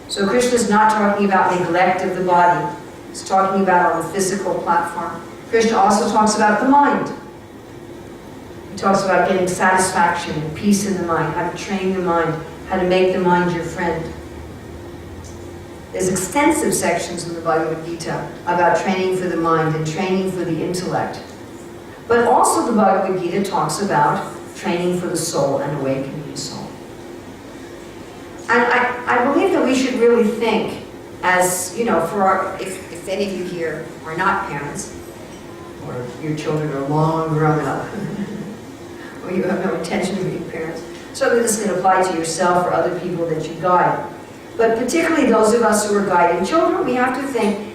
So Krishna's not talking about neglect of the body. He's talking about on the physical platform. Krishna also talks about the mind. He talks about getting satisfaction and peace in the mind, how to train the mind, how to make the mind your friend. There's extensive sections in the Bhagavad Gita about training for the mind and training for the intellect. But also the Bhagavad Gita talks about training for the soul and awakening the soul. And I believe that we should really think as, you know, if any of you here are not parents, or your children are long grown up, or you have no intention of being parents, certainly this can apply to yourself or other people that you guide. But particularly those of us who are guiding children, we have to think,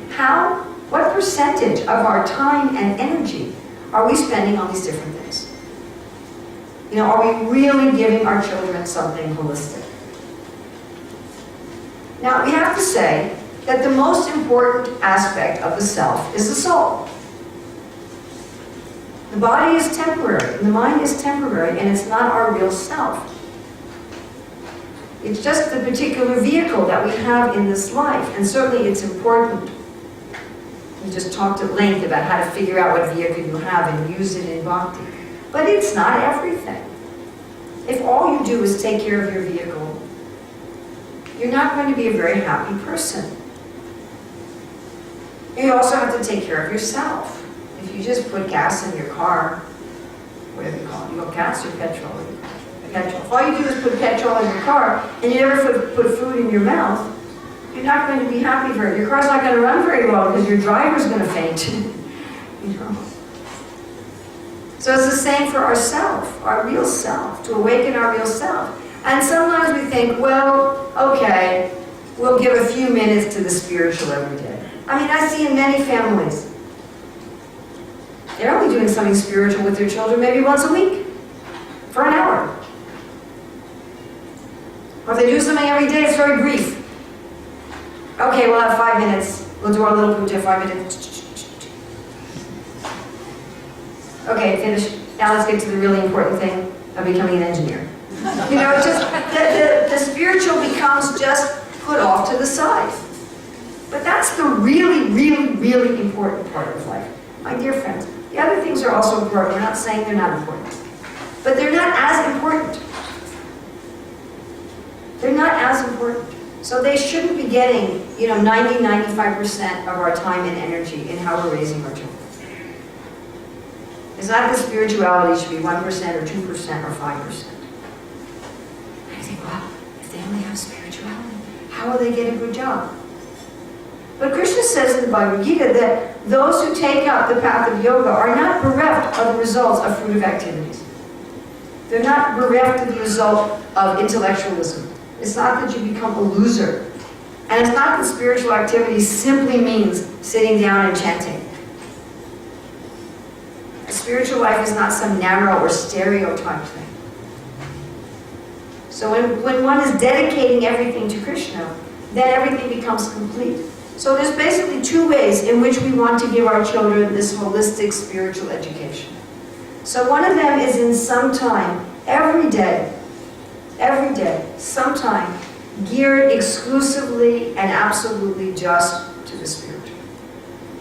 what percentage of our time and energy are we spending on these different things? You know, are we really giving our children something holistic? Now, we have to say that the most important aspect of the self is the soul. The body is temporary, and the mind is temporary, and it's not our real self. It's just the particular vehicle that we have in this life, and certainly it's important. We just talked at length about how to figure out what vehicle you have and use it in bhakti. But it's not everything. If all you do is take care of your vehicle, you're not going to be a very happy person. You also have to take care of yourself. If you just put gas in your car, whatever you call it, you go gas or petrol? Petrol. If all you do is put petrol in your car and you never put food in your mouth, you're not going to be happy for it. Your car's not going to run very well because your driver's going to faint. You know? So it's the same for ourself, our real self, to awaken our real self. And sometimes we think, well, okay, we'll give a few minutes to the spiritual every day. I mean, I see in many families, they're only doing something spiritual with their children maybe once a week, for an hour. Or if they do something every day, it's very brief. Okay, we'll have 5 minutes. We'll do our little puja, 5 minutes. Okay, finish. Now let's get to the really important thing of becoming an engineer. You know, it's just the spiritual becomes just put off to the side. But that's the really, really, really important part of life. My dear friends, the other things are also important. We're not saying they're not important. But they're not as important. They're not as important. So they shouldn't be getting, 90-95% of our time and energy in how we're raising our children. It's not that spirituality should be 1% or 2% or 5%. And I think, wow, if they only have spirituality, how will they get a good job? But Krishna says in the Bhagavad Gita that those who take up the path of yoga are not bereft of the results of fruitive activities. They're not bereft of the result of intellectualism. It's not that you become a loser. And it's not that spiritual activity simply means sitting down and chanting. A spiritual life is not some narrow or stereotype thing. So when one is dedicating everything to Krishna, then everything becomes complete. So there's basically two ways in which we want to give our children this holistic spiritual education. So one of them is in some time, every day, sometime, geared exclusively and absolutely just to the spiritual,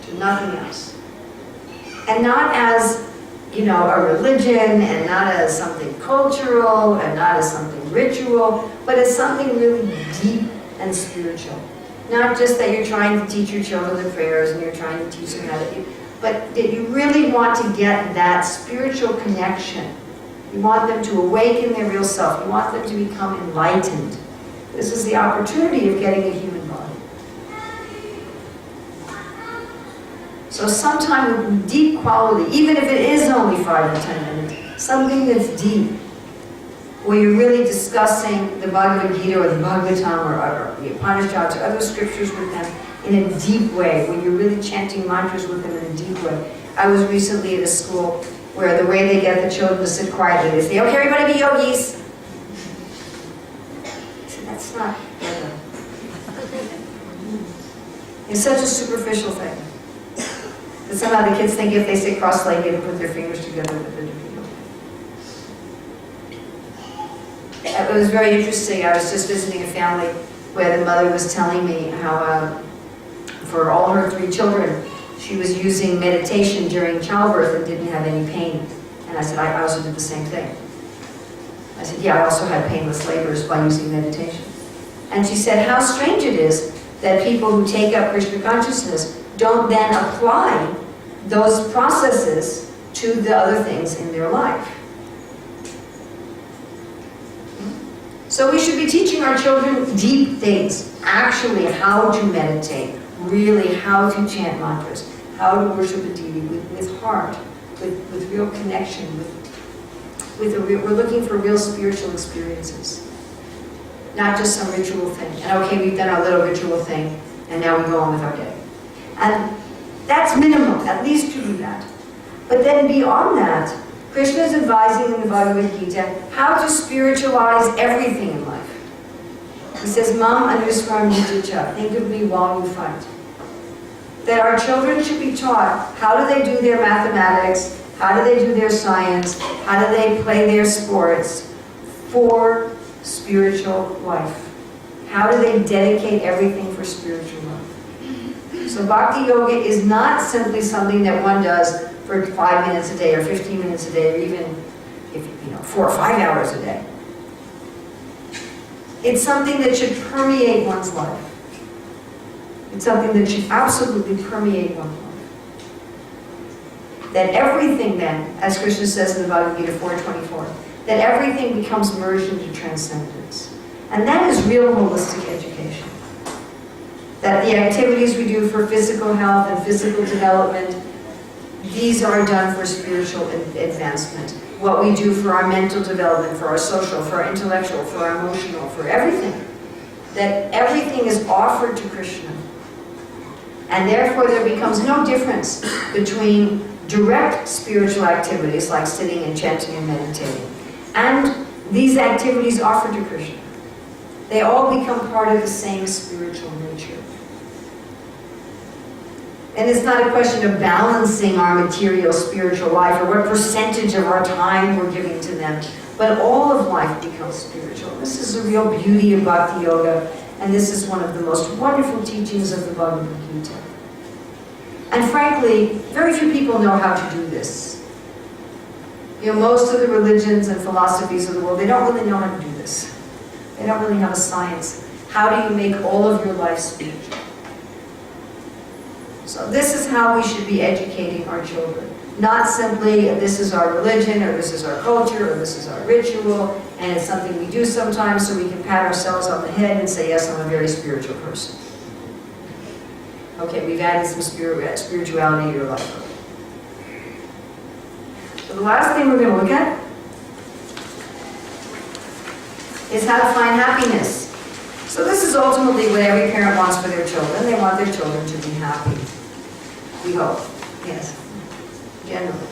to nothing else. And not as, a religion, and not as something cultural, and not as something ritual, but as something really deep and spiritual. Not just that you're trying to teach your children the prayers and you're trying to teach them how to, but that you really want to get that spiritual connection. You want them to awaken their real self. You want them to become enlightened. This is the opportunity of getting a human body. So sometime with deep quality, even if it is only 5 or 10 minutes, something that's deep, where you're really discussing the Bhagavad Gita or the Bhagavatam or the Upanishads or other scriptures with them in a deep way, when you're really chanting mantras with them in a deep way. I was recently at a school where the way they get the children to sit quietly, they say, okay, everybody be yogis. I said, that's not yoga. It's such a superficial thing. But somehow the kids think if they sit cross-legged and put their fingers together that they're doing yoga. It was very interesting. I was just visiting a family where the mother was telling me how for all her 3 children, she was using meditation during childbirth and didn't have any pain. And I said, I also did the same thing. I said, yeah, I also had painless labors by using meditation. And she said, how strange it is that people who take up Krishna consciousness don't then apply those processes to the other things in their life. So we should be teaching our children deep things, actually how to meditate, really how to chant mantras, how to worship a deity with heart, with real connection, we're looking for real spiritual experiences. Not just some ritual thing. And okay, we've done our little ritual thing, and now we go on with our day. And that's minimum, at least to do that. But then beyond that, Krishna is advising in the Bhagavad Gita how to spiritualize everything in life. He says, Mam anuswaram nityacha, think of me while you fight. That our children should be taught how do they do their mathematics, how do they do their science, how do they play their sports for spiritual life. How do they dedicate everything for spiritual life? So Bhakti Yoga is not simply something that one does for 5 minutes a day or 15 minutes a day or even 4 or 5 hours a day. It's something that should permeate one's life. It's something that should absolutely permeate one's life. That everything then, as Krishna says in the Bhagavad Gita 4:24, that everything becomes merged into transcendence. And that is real holistic education. That the activities we do for physical health and physical development, these are done for spiritual advancement. What we do for our mental development, for our social, for our intellectual, for our emotional, for everything. That everything is offered to Krishna. And therefore there becomes no difference between direct spiritual activities like sitting and chanting and meditating and these activities offered to Krishna. They all become part of the same spiritual nature. And it's not a question of balancing our material spiritual life or what percentage of our time we're giving to them, but all of life becomes spiritual. This is the real beauty of Bhakti Yoga, and this is one of the most wonderful teachings of the Bhagavad Gita. And frankly, very few people know how to do this. Most of the religions and philosophies of the world, they don't really know how to do this. They don't really have a science. How do you make all of your life spiritual? So this is how we should be educating our children. Not simply, this is our religion, or this is our culture, or this is our ritual, and it's something we do sometimes so we can pat ourselves on the head and say, yes, I'm a very spiritual person. Okay, we've added some spirituality to your life. So the last thing we're going to look at is how to find happiness. So this is ultimately what every parent wants for their children. They want their children to be happy. We hope. Yes. Generally.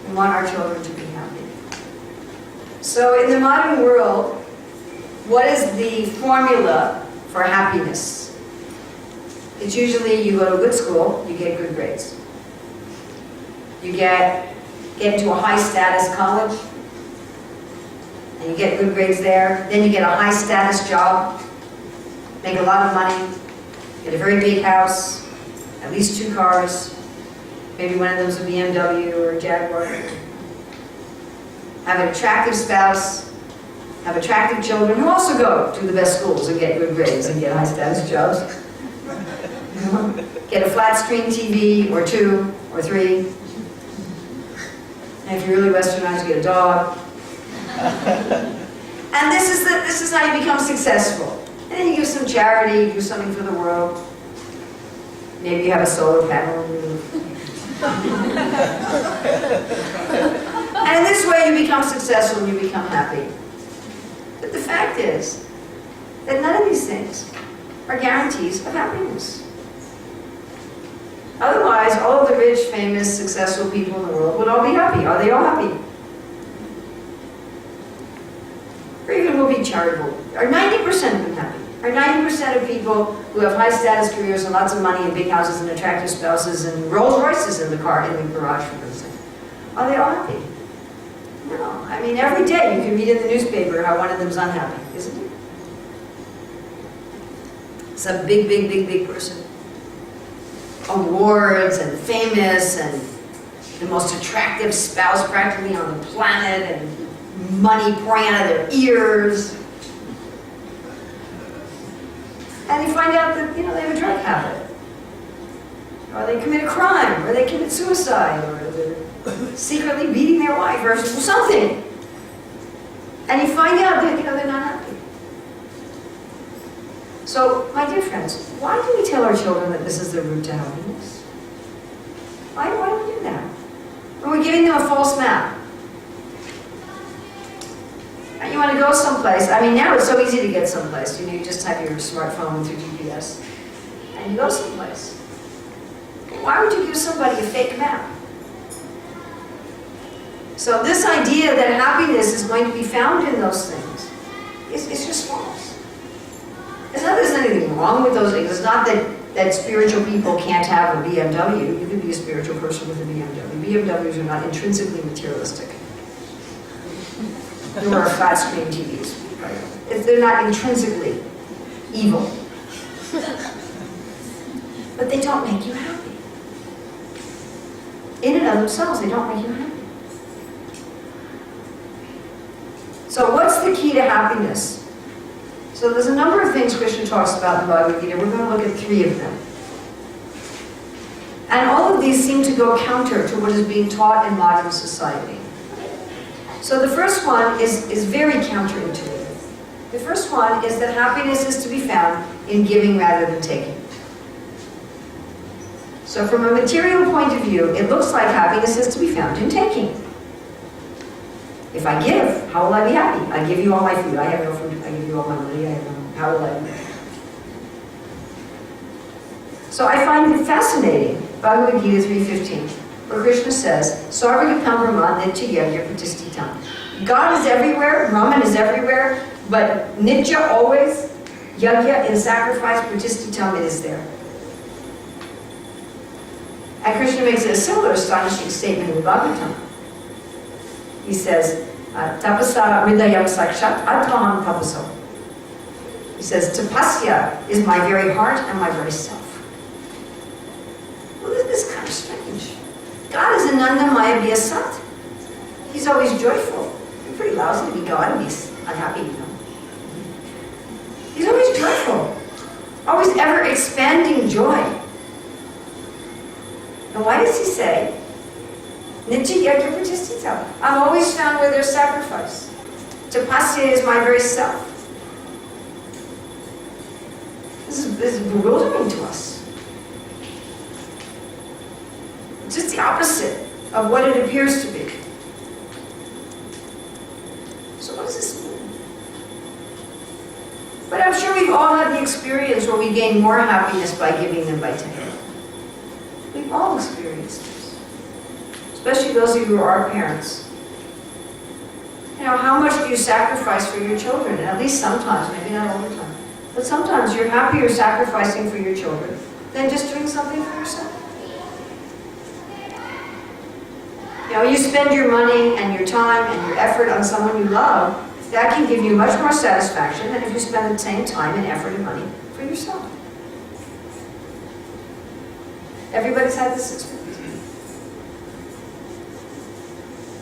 We want our children to be happy. So in the modern world, what is the formula for happiness? It's usually you go to a good school, you get good grades. You get into a high status college, and you get good grades there. Then you get a high status job, make a lot of money, get a very big house, at least 2 cars, maybe one of them's a BMW or a Jaguar. Have an attractive spouse, have attractive children who also go to the best schools and get good grades and get high status jobs. Get a flat screen TV or 2 or 3. And if you're really westernized, you get a dog. And this is how you become successful. And then you give some charity, you do something for the world. Maybe you have a solar panel on your roof. And in this way you become successful and you become happy. But the fact is that none of these things are guarantees of happiness. Otherwise, all of the rich, famous, successful people in the world would all be happy. Are they all happy? Or even will be charitable. Are 90% of them happy? Are 90% of people who have high status careers and lots of money and big houses and attractive spouses and Rolls Royces in the garage, for instance, are they all happy? No. I mean, every day you can read in the newspaper how one of them's unhappy, isn't it? Some big person. Awards and famous and the most attractive spouse practically on the planet and money pouring out of their ears. And you find out that, they have a drug habit. Or they commit a crime, or they commit suicide, or they're secretly beating their wife, or something. And you find out that, they're not happy. So, my dear friends, why do we tell our children that this is the route to happiness? Why do we do that? When we're giving them a false map. And you want to go someplace. I mean, now it's so easy to get someplace. You just type your smartphone through GPS, and you go someplace. Why would you give somebody a fake map? So this idea that happiness is going to be found in those things is just false. It's not that there's anything wrong with those things. It's not that spiritual people can't have a BMW. You could be a spiritual person with a BMW. BMWs are not intrinsically materialistic. Nor are flat screen TVs. Right? They're not intrinsically evil. But they don't make you happy. In and of themselves, they don't make you happy. So what's the key to happiness? So there's a number of things Krishna talks about in the Bhagavad Gita. We're going to look at 3 of them. And all of these seem to go counter to what is being taught in modern society. So the first one is very counterintuitive. The first one is that happiness is to be found in giving rather than taking. So from a material point of view, it looks like happiness is to be found in taking. If I give, how will I be happy? I give you all my food. I have no food. I give you all my money. I have no. How will I be happy? So I find it fascinating, Bhagavad Gita 3:15, where Krishna says, Sarvagakam Brahma Nitya Yajna Pratistitam. God is everywhere, Brahman is everywhere, but Nitya always, Yajna in sacrifice, Pratistitam, it is there. And Krishna makes a similar astonishing statement in the Bhagavatam. He says, Tapasa Hridayam Sakshat Atmaham Tapaso. He says, Tapasya is my very heart and my very self. Well, this is kind of strange. God is Anandamaya Vyasat. He's always joyful. It's pretty lousy to be God and be unhappy, He's always joyful. Always ever expanding joy. And why does he say, Nitya Yajna Pratistitam? I'm always found where there's sacrifice. Tapasya is my very self. This is bewildering to us. It's just the opposite of what it appears to be. So what does this mean? But I'm sure we've all had the experience where we gain more happiness by giving than by taking. We've all experienced this. Especially those of you who are parents. How much do you sacrifice for your children? And at least sometimes, maybe not all the time. But sometimes you're happier sacrificing for your children than just doing something for yourself. You know, you spend your money and your time and your effort on someone you love, that can give you much more satisfaction than if you spend the same time and effort and money for yourself. Everybody's had this experience.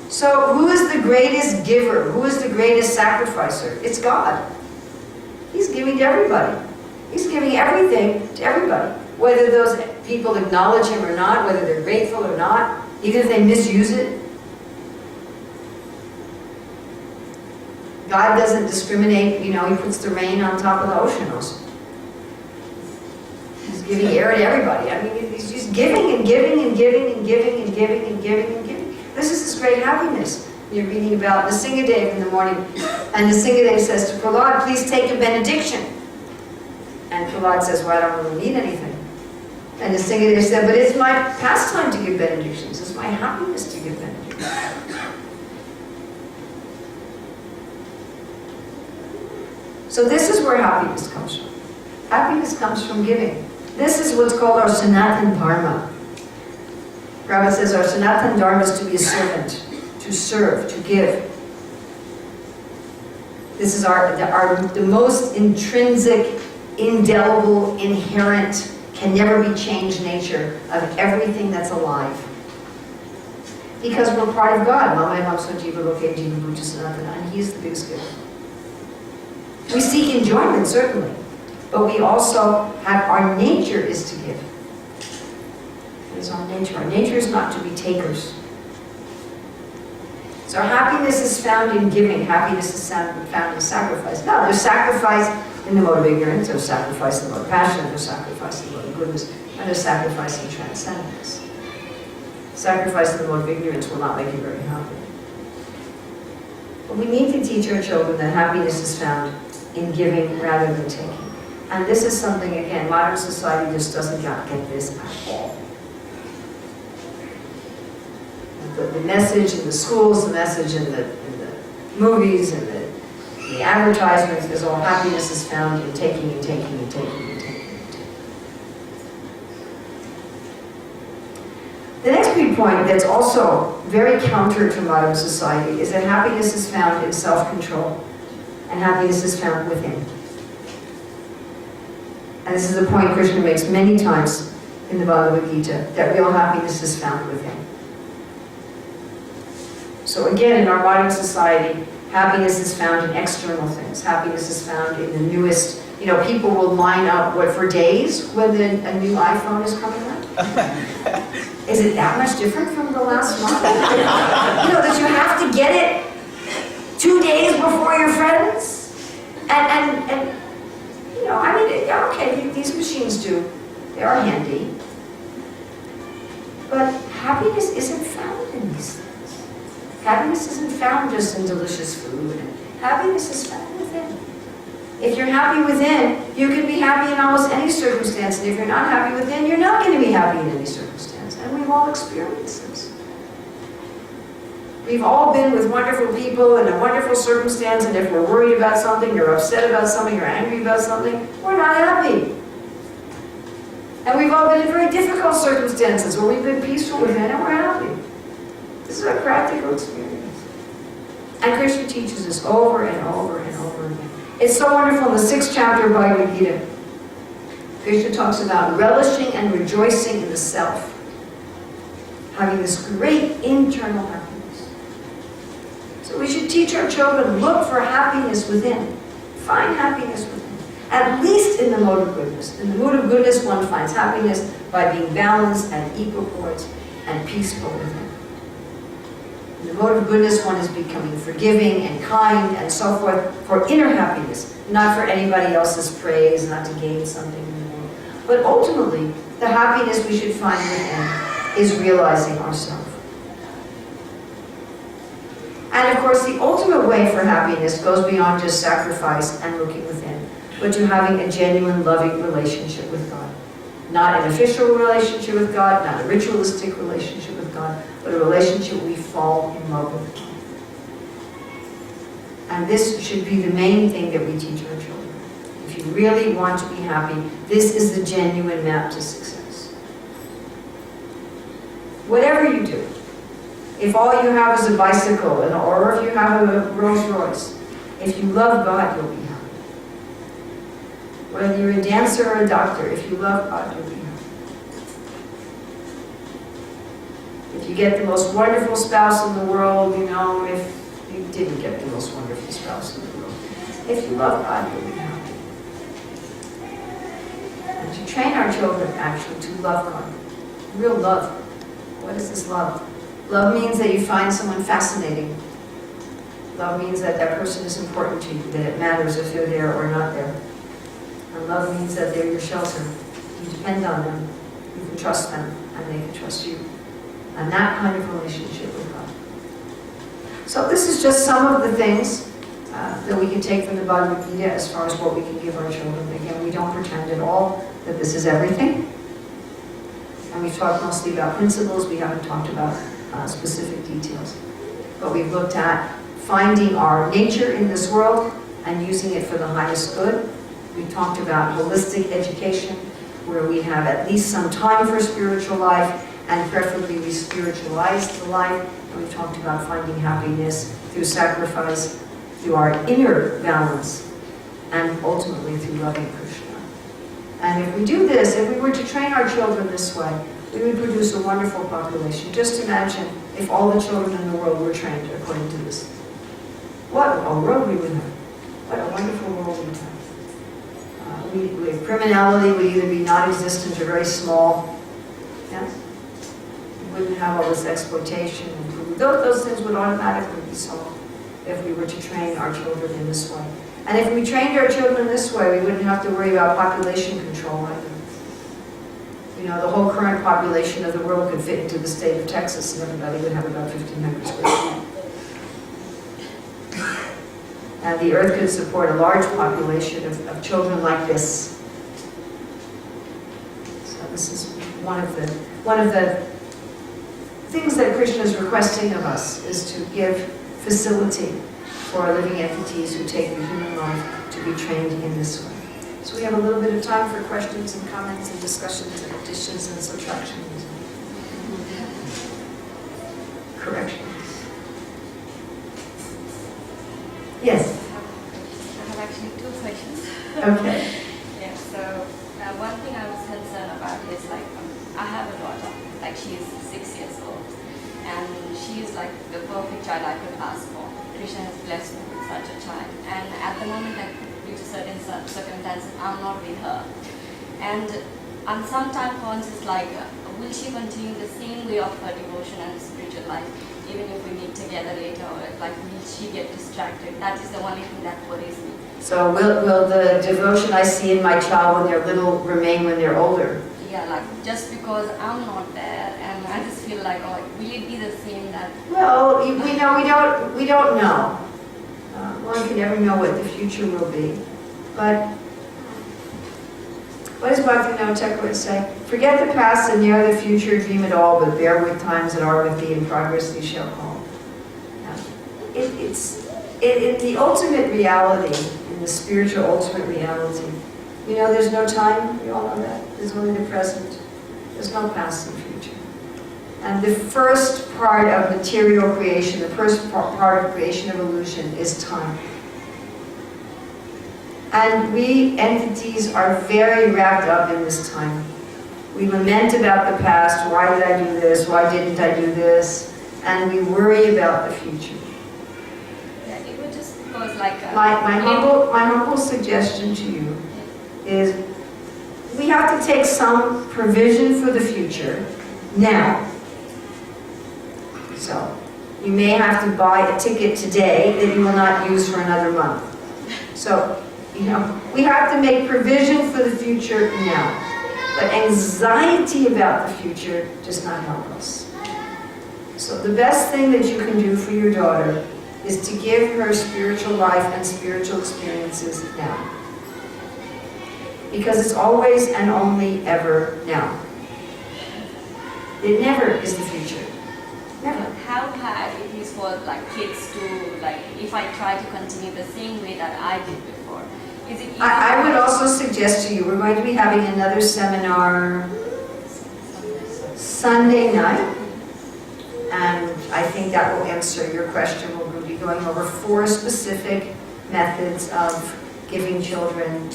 So who is the greatest giver? Who is the greatest sacrificer? It's God. He's giving to everybody. He's giving everything to everybody. Whether those people acknowledge him or not, whether they're grateful or not, even if they misuse it. God doesn't discriminate, you know, he puts the rain on top of the ocean also. He's giving air to everybody. I mean, he's just giving and giving and giving and giving and giving and giving and giving. This is this great happiness. You're reading about the Singhadev in the morning, and the Singhadev says to Prahlad, please take a benediction. And Prahlad says, well, I don't really need anything. And the Singhadev said, but it's my pastime to give benedictions. It's my happiness to give benedictions. So this is where happiness comes from. Happiness comes from giving. This is what's called our Sanatan Dharma. Prabhupada says our Sanatan Dharma is to be a servant, to serve, to give. This is the most intrinsic, indelible, inherent, can never be changed nature of everything that's alive. Because we're part of God. And He is the biggest giver. We seek enjoyment, certainly, but we also have, our nature is to give. It is our nature. Our nature is not to be takers. So happiness is found in giving. Happiness is found in sacrifice. Now, there's sacrifice in the mode of ignorance, there's sacrifice in the mode of passion, there's sacrifice in the mode of goodness, and there's sacrifice in transcendence. Sacrifice in the mode of ignorance will not make you very happy. But we need to teach our children that happiness is found in giving rather than taking. And this is something, again, modern society just doesn't get this at all. The message in the schools, the message in the movies, and the advertisements is all happiness is found in taking and taking and taking and taking and taking. The next big point that's also very counter to modern society is that happiness is found in self-control. And happiness is found within. And this is a point Krishna makes many times in the Bhagavad Gita, that real happiness is found within. So again, in our modern society, happiness is found in external things. Happiness is found in the newest, you know, people will line up, for days when a new iPhone is coming out? Is it that much different from the last month? You know, that you have to get it 2 days before your friends? And you know, I mean, yeah, okay, these machines they are handy. But happiness isn't found in these things. Happiness isn't found just in delicious food. Happiness is found within. If you're happy within, you can be happy in almost any circumstance. And if you're not happy within, you're not going to be happy in any circumstance. And we've all experienced this. We've all been with wonderful people in a wonderful circumstance, and if we're worried about something, or upset about something, or angry about something, we're not happy. And we've all been in very difficult circumstances where we've been peaceful within and we're happy. This is a practical experience. And Krishna teaches us over and over and over again. It's so wonderful in the 6th chapter of Bhagavad Gita. Krishna talks about relishing and rejoicing in the self. Having this great internal happiness. So we should teach our children, look for happiness within. Find happiness within. At least in the mode of goodness. In the mood of goodness, one finds happiness by being balanced and equipoise and peaceful within. In the mode of goodness, one is becoming forgiving and kind and so forth for inner happiness, not for anybody else's praise, not to gain something in the world. But ultimately, the happiness we should find within is realizing ourselves. And of course, the ultimate way for happiness goes beyond just sacrifice and looking within, but to having a genuine, loving relationship with God. Not an official relationship with God, not a ritualistic relationship with God, but a relationship we fall in love with God. And this should be the main thing that we teach our children. If you really want to be happy, this is the genuine map to success. Whatever you do, If all you have is a bicycle, or if you have a Rolls Royce, if you love God, you'll be happy. Whether you're a dancer or a doctor, if you love God, you'll be happy. If you get the most wonderful spouse in the world, if you didn't get the most wonderful spouse in the world, if you love God, you'll be happy. And to train our children, actually, to love God. Real love. What is this love? Love means that you find someone fascinating. Love means that that person is important to you, that it matters if they're there or not there. And love means that they're your shelter. You depend on them. You can trust them, and they can trust you. And that kind of relationship with God. So this is just some of the things that we can take from the Bhagavad Gita as far as what we can give our children. Again, we don't pretend at all that this is everything. And we've talked mostly about principles. We haven't talked about specific details. But we've looked at finding our nature in this world and using it for the highest good. We talked about holistic education, where we have at least some time for spiritual life, and preferably we spiritualize the life. And we talked about finding happiness through sacrifice, through our inner balance, and ultimately through loving Krishna. And if we do this, if we were to train our children this way, we would produce a wonderful population. Just imagine if all the children in the world were trained according to this. What a world we would have. What a wonderful world we would have. Criminality would either be non-existent or very small. Yes? We wouldn't have all this exploitation. Those things would automatically be solved if we were to train our children in this way. And if we trained our children this way, we wouldn't have to worry about population control either. The whole current population of the world could fit into the state of Texas, and everybody would have about 1,500 square feet. And the earth could support a large population of children like this. So this is one of the things that Krishna is requesting of us, is to give facility for living entities who take the human life to be trained in this way. So we have a little bit of time for questions and comments and discussions and additions and subtractions. Corrections. Yes? I have actually two questions. Okay. Yeah, so one thing I was concerned about is I have a daughter, she's 6 years old, and she is the perfect child I could ask for. Krishna has blessed me with such a child, and at the moment, due to certain circumstances, I'm not with her. And on some time points, it's will she continue the same way of her devotion and spiritual life, even if we meet together later, or will she get distracted? That is the only thing that worries me. So will the devotion I see in my child when they're little remain when they're older? Yeah, just because I'm not there, and I just feel will it be the same that? Well, we don't know. One can never know what the future will be. But what does Bhaktivinoda Thakur say? Forget the past and near the future, dream it all, but bear with times that are with thee, in progress thee shall call. In the ultimate reality, in the spiritual ultimate reality, there's no time, you all know that. There's only the present. There's no past and future. And the first part of material creation, the first part of creation of illusion is time. And we entities are very wrapped up in this time. We lament about the past. Why did I do this? Why didn't I do this? And we worry about the future. Yeah, it would just because My humble suggestion to you is we have to take some provision for the future now. So you may have to buy a ticket today that you will not use for another month. So, we have to make provision for the future now. But anxiety about the future does not help us. So the best thing that you can do for your daughter is to give her spiritual life and spiritual experiences now. Because it's always and only ever now. It never is the future. Never. How hard it is for kids to if I try to continue the same way that I did before? Is it easy? I would also suggest to you, we're going to be having another seminar Sunday night, and I think that will answer your question. We'll be going over 4 specific methods of giving children,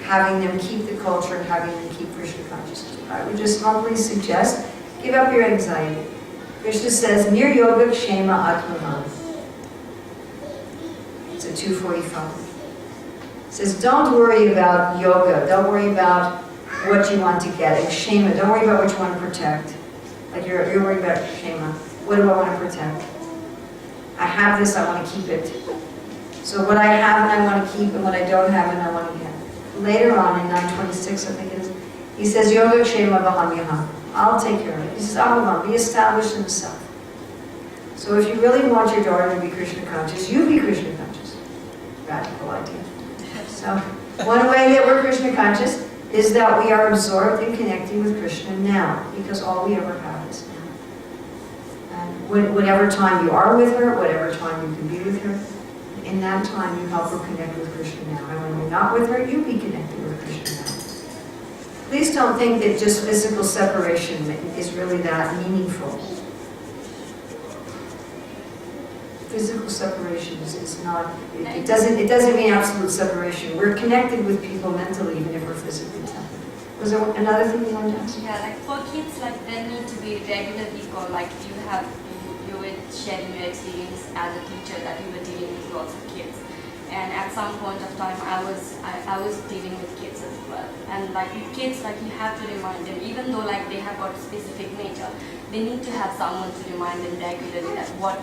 having them keep the culture and having them keep Krishna consciousness. I would just humbly suggest, give up your anxiety. Krishna says, Nir Yoga Kshema Atmanam. It's a 245. It says, don't worry about yoga. Don't worry about what you want to get. And Kshema, don't worry about what you want to protect. Like you're worried about Kshema. What do I want to protect? I have this, I want to keep it. So what I have and I want to keep, and what I don't have and I want to get. Later on in 926, I think it is, he says, Yoga Kshema Vaham Yaham. I'll take care of it. He says, Amavam, be established in the self. So if you really want your daughter to be Krishna conscious, you be Krishna conscious. Radical idea. So one way that we're Krishna conscious is that we are absorbed in connecting with Krishna now, because all we ever have is now. And whatever time you are with her, whatever time you can be with her, in that time you help her connect with Krishna now. And when you're not with her, you be connected with Krishna now. Please don't think that just physical separation is really that meaningful. Physical separation is not, it doesn't mean absolute separation. We're connected with people mentally even if we're physically separate. Was there another thing you wanted to ask? Yeah, like for kids, like there need to be regularly called, like you were sharing your experience as a teacher that you were dealing with lots of kids. And at some point of time, I was dealing with kids as well. And like with kids, like you have to remind them, even though like they have got specific nature, they need to have someone to remind them regularly that what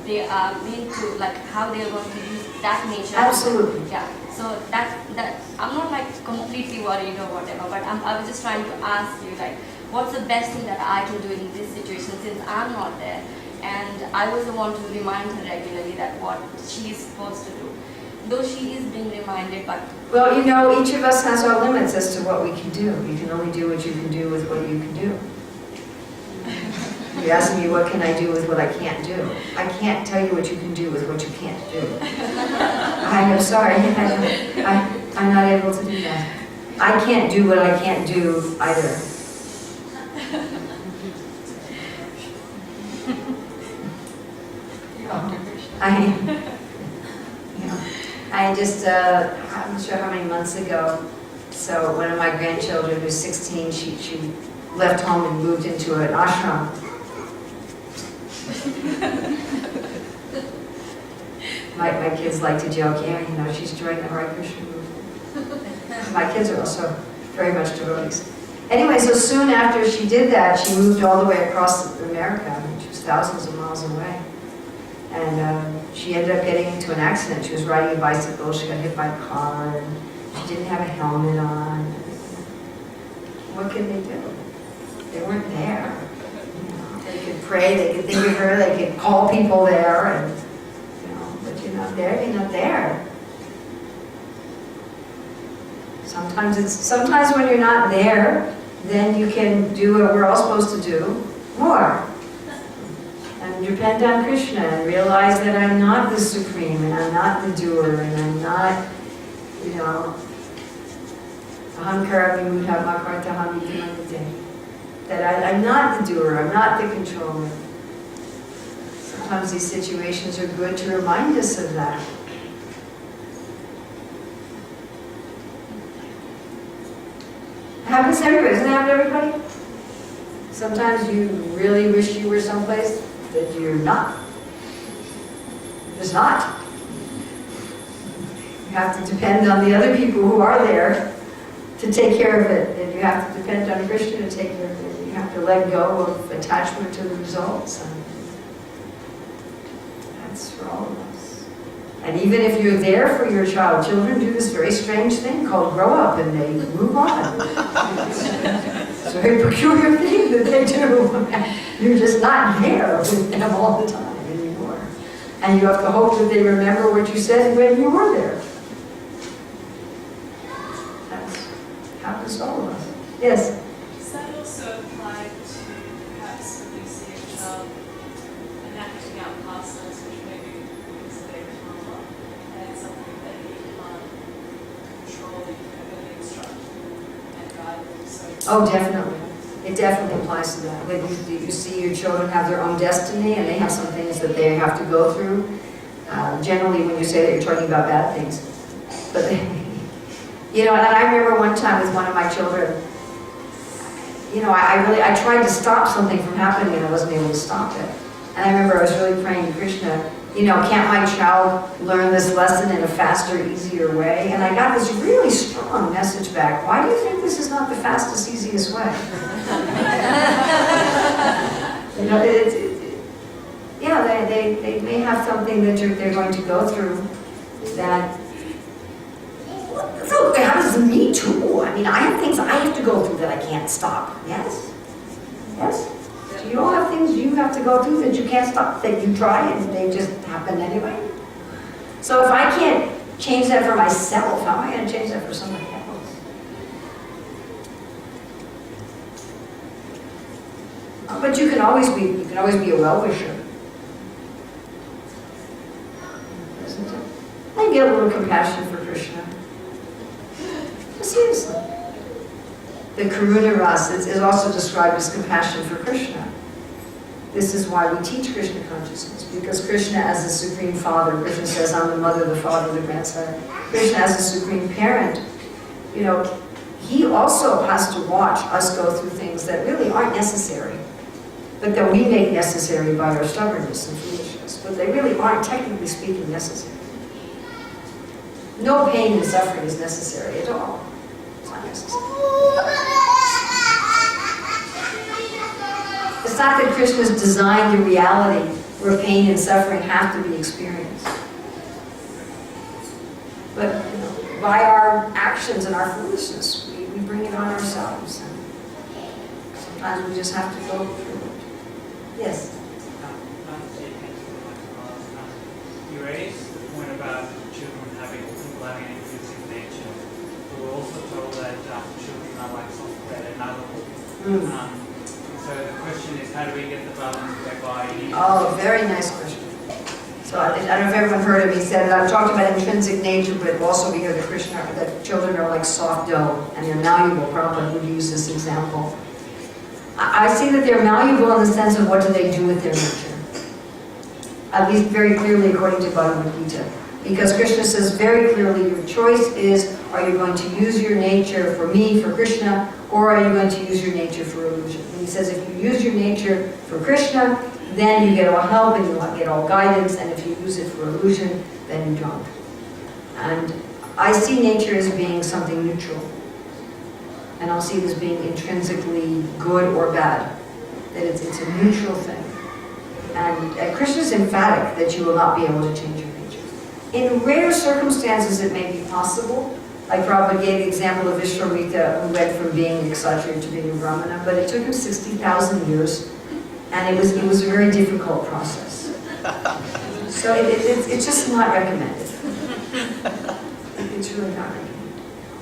they are meant to, like how they are going to use that nature. Absolutely. Yeah. So that I'm not like completely worried or whatever, but I was just trying to ask you like, what's the best thing that I can do in this situation since I'm not there, and I was the one to remind her regularly that what she is supposed to do. Though she is being reminded, but... Well, you know, each of us has our limits as to what we can do. You can only do what you can do with what you can do. You're asking me what can I do with what I can't do. I can't tell you what you can do with what you can't do. I'm sorry, I'm not able to do that. I can't do what I can't do either. I just, I'm not sure how many months ago, so one of my grandchildren who's 16, she left home and moved into an ashram. My kids like to joke, yeah, you know, she's joined the Hare Krishna movement. My kids are also very much devotees. Anyway, so soon after she did that, she moved all the way across America. I mean, she was thousands of miles away. And she ended up getting into an accident. She was riding a bicycle, she got hit by a car, and she didn't have a helmet on. What could they do? They weren't there. You know, they could pray, they could think of her, they could call people there, and you know, but you're not there, you're not there. Sometimes when you're not there, then you can do what we're all supposed to do, more. And depend on Krishna and realize that I'm not the supreme and I'm not the doer and I'm not, you know, that I'm not the doer, I'm not the controller. Sometimes these situations are good to remind us of that. It happens to everybody, doesn't it happen to everybody? Sometimes you really wish you were someplace that you're not. Just not. You have to depend on the other people who are there to take care of it. And you have to depend on Krishna to take care of it. You have to let go of attachment to the results. And that's for all of us. And even if you're there for your child, children do this very strange thing called grow up and they move on. It's a very peculiar thing that they do. You're just not there with them all the time anymore. And you have to hope that they remember what you said when you were there. That happens to all of us. Yes? Does that also apply to perhaps when you see a child enacting out past lives which maybe is their trauma and it's something that you can't control, you can only instruct and guide them? So Oh, definitely. It definitely applies to that. Like you see your children have their own destiny and they have some things that they have to go through. Generally, when you say that, you're talking about bad things. But, you know, and I remember one time with one of my children, you know, I tried to stop something from happening and I wasn't able to stop it. And I remember I was really praying to Krishna, you know, can't my child learn this lesson in a faster, easier way? And I got this really strong message back. Why do you think this is not the fastest, easiest way? You know, yeah, they may have something that they're going to go through that, so it happens to me too. I mean, I have things I have to go through that I can't stop. Yes? Yes? So you all have things you have to go through that you can't stop, that you try and they just happen anyway. So if I can't change that for myself, how am I going to change that for somebody else? But you can always be a well-wisher. Isn't it? And get a little compassion for Krishna. Seriously. The Karuna Rasa is also described as compassion for Krishna. This is why we teach Krishna consciousness, because Krishna as the Supreme Father, Krishna says, I'm the mother, the father, the grandson. Krishna as the Supreme Parent, you know, he also has to watch us go through things that really aren't necessary, but that we make necessary by our stubbornness and foolishness, but they really aren't, technically speaking, necessary. No pain and suffering is necessary at all. It's not necessary. It's not that Krishna's designed a reality where pain and suffering have to be experienced. But you know, by our actions and our foolishness, we bring it on ourselves. And sometimes we just have to go through it. Yes? You raised the point about children having an intrinsic nature. But we're also told that children are like software and malleable. So the question is, how do we get the balance whereby you... Oh, very nice question. So I don't know if everyone heard him. He said, I'm talking about intrinsic nature, but also we hear that that children are like soft dough and they're malleable. Prabhupada would use this example. I see that they're malleable in the sense of what do they do with their nature. At least very clearly according to Bhagavad Gita. Because Krishna says very clearly, your choice is, are you going to use your nature for me, for Krishna, or are you going to use your nature for illusion? And he says if you use your nature for Krishna, then you get all help and you get all guidance, and if you use it for illusion, then you don't. And I see nature as being something neutral. And I'll see it as being intrinsically good or bad. That it's a neutral thing. And Krishna is emphatic that you will not be able to change your nature. In rare circumstances, it may be possible. Like Prabhupada gave the example of Vishwamitra, who went from being a Kshatriya to being a Brahmana, but it took him 60,000 years, and it was a very difficult process. So it's just not recommended. It's really not recommended.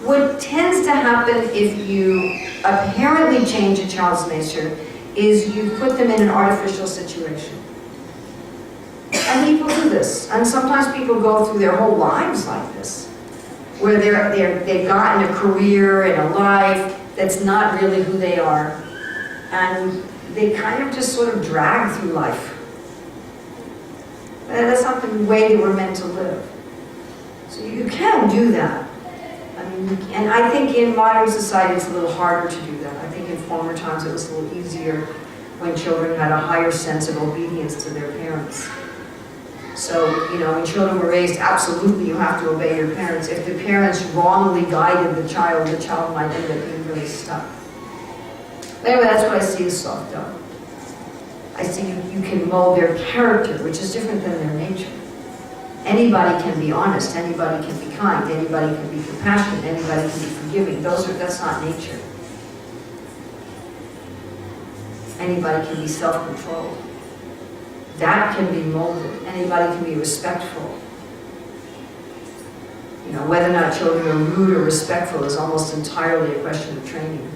What tends to happen if you apparently change a child's nature is you put them in an artificial situation. And people do this. And sometimes people go through their whole lives like this, where they've gotten a career and a life that's not really who they are. And they kind of just sort of drag through life. And that's not the way that we're meant to live. So you can do that. I mean, and I think in modern society it's a little harder to do that. I think in former times it was a little easier when children had a higher sense of obedience to their parents. So, you know, when children were raised, absolutely you have to obey your parents. If the parents wrongly guided the child might end up being really stuck. But anyway, that's what I see as soft dough. I see you can mold their character, which is different than their nature. Anybody can be honest, anybody can be kind, anybody can be compassionate, anybody can be forgiving. That's not nature. Anybody can be self-controlled. That can be molded. Anybody can be respectful. You know, whether or not children are rude or respectful is almost entirely a question of training.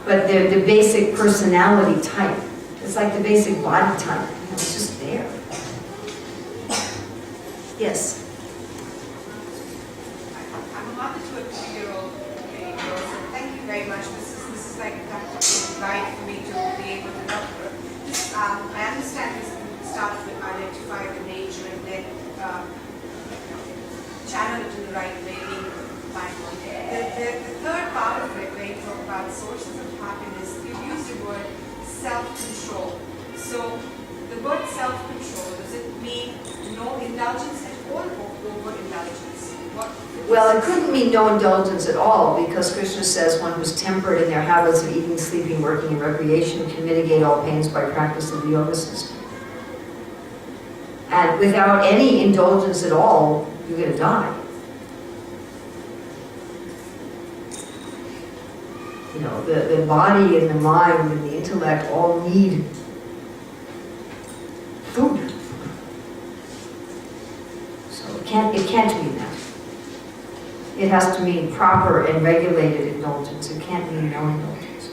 But the basic personality type, it's like the basic body type, you know, it's just there. Yes? I'm a mother to a 2-year-old girl is right for me to be able to help her. I understand this starts with identify the nature and then channel it in the right way, being mindful. The third part of it, where you talk about sources of happiness, you use the word self-control. So the word self-control, does it mean no indulgence at all or over-indulgence? Well, it couldn't mean no indulgence at all, because Krishna says one who's tempered in their habits of eating, sleeping, working, and recreation can mitigate all pains by practice of the yoga system. And without any indulgence at all, you're going to die. You know, the body and the mind and the intellect all need food. So it can't mean that. It has to mean proper and regulated indulgence. It can't mean no indulgence.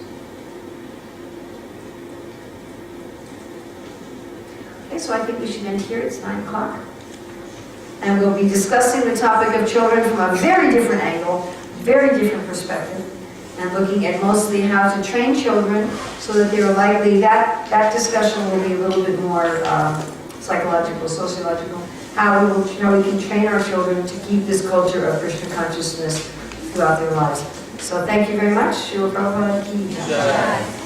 Okay, so I think we should end here. It's 9 o'clock. And we'll be discussing the topic of children from a very different angle, very different perspective, and looking at mostly how to train children so that they're likely, that discussion will be a little bit more psychological, sociological, how we can train our children to keep this culture of Krishna consciousness throughout their lives. So thank you very much. Srila Prabhupada ki jai.